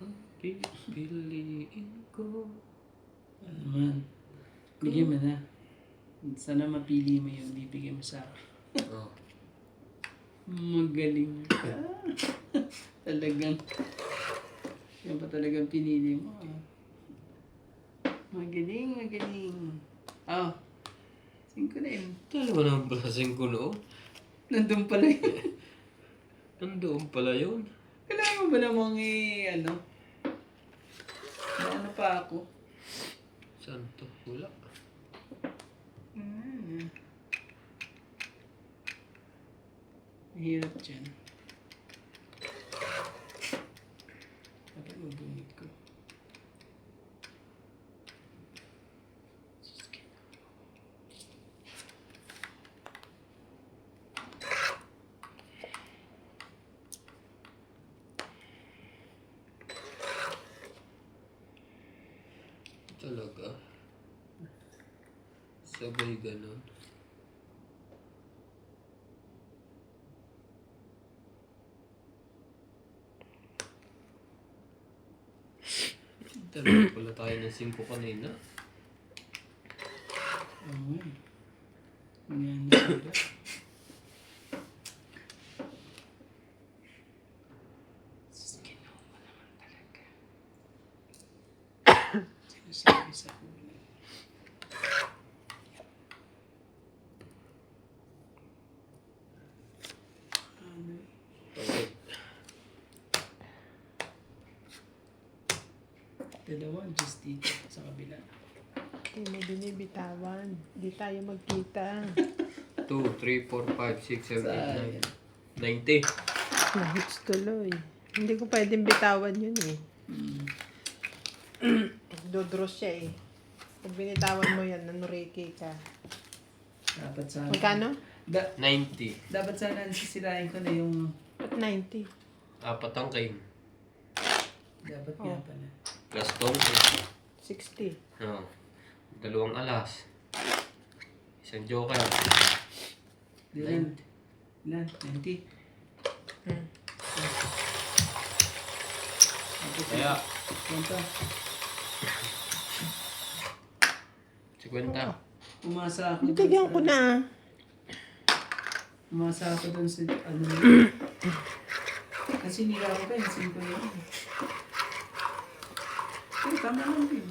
ang pipiliin ko? Ano naman. Bigyan mo na. Sana mapili mo yung bibigyan mo sa akin. Oh. Magaling ka. Talagang. Yan pa talagang pinili mo. Ah. Magaling. Ah. 5 na yun. Talo mo naman plasing ko noon. Nandun pala yun. Nandoon pala yun. Kailangan mo ba namang ano? pa ako. Saan to? Wala. Mahirap dyan. Dapat mabunit ko. Talaga. Sabay ganun. Talaga pala tayo ng 5 kanina. Oo nga eh. Ganyan na sila. Ginawa naman talaga. Sinasabi sa huli. Ano eh. Okay. Dalawang just dito sa kabila. Hindi mo binibitawan. Hindi tayo magkita. 2, 3, 4, 5, 6, 7, Sayang. 8, 9. 90. Mahits tuloy. Hindi ko pwedeng bitawan yun eh. Dodros siya eh. Pag binitawan mo yan, nanuriki ka. Dapat sana. Magkano? 90. Dapat sana sisirain ko na yung... At 90. 4 ang king. Dapat nga pala. Plus donkey. 60. Oh. 2 alas. 1 joker. Ilan? Ilan? 90? Hmm. Kaya, Kwenta. 50. Umasa ako. Bigyan ko na. Umasa ako dun sa ano. Kasi nila ako kayo. Sin ko yun. Pero tama lang din.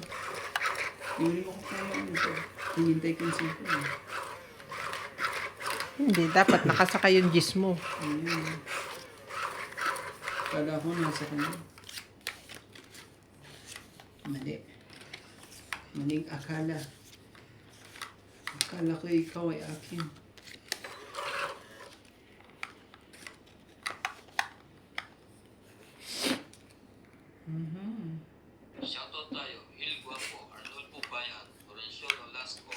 Hindi ko kaya ito. Hinintay ko yung sin ko. Hindi, dapat nakasakay yung gis mo. Ayun. Kala ko nasa kanya. Mali. Maling akala. Akala ko ikaw ay akin. Shoutout tayo, Il Guapo, Arnulfo Bayan, Florencio Nolasco,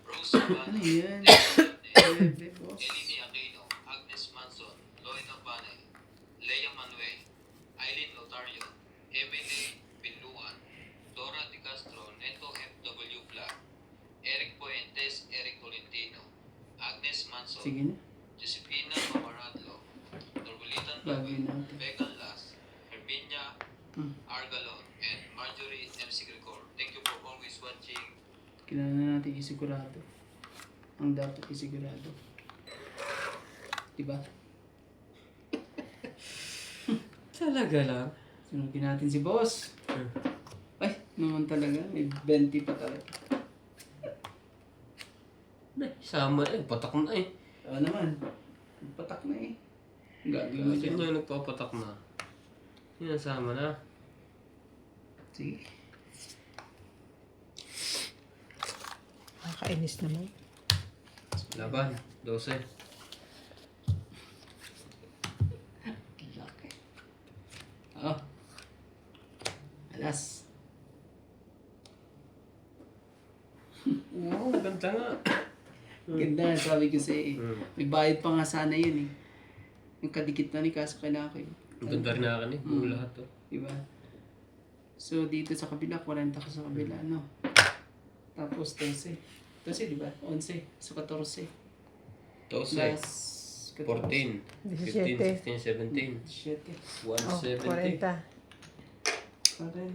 Rose Sabana, Ano yan? Eleni Bebe, boss. Aquino, Agnes Manson, Loida Panel, Lea Manuel, Eileen Lotario, Emily Pinluan, Dora Di Castro, Neto FW Black, Eric Puentes, Eric Tolentino, Agnes Manson, Sige na. Josefina Mamaradlo, Norbulitan Bagay Bagay, natin. Megan Las, Herminia Hmm. Argalon, and Marjorie MC Gregor. Thank you for always watching. Kailangan natin isigurado. Ang dapat isigurado. Diba? Talaga lang. Sunugin natin si boss. Ay, naman talaga. May 20 pa talaga. Sama eh. Patak na eh. Oo naman. Patak na eh. Gagawin mo Kasi dyan. niya nagpapatak na. Yan, sama na. Sige. Nakakainis naman. Laban. 12. Laki. Oh. Alas. Wow, ganda nga. Ganda, sabi ko sa'yo eh. Hmm. May bayad pa nga sana yun eh. Yung kadikit na ni kaso kailangan ko yun. Ang ganda rin na eh. Yung lahat to. Diba? So, dito sa kabila, 40 ka sa kabila, no? Tapos, 12. 12, diba? 11. So, 14. 12. Plus, 14. 15, 16, 17. 7. 170. 40. 40.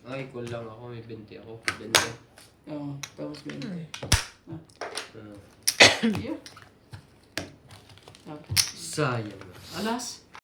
Ay, equal lang ako. May 20 ako. 20. Oo, tapos 20. Ah, Ah. yeah. Tapos, Sayang. alas.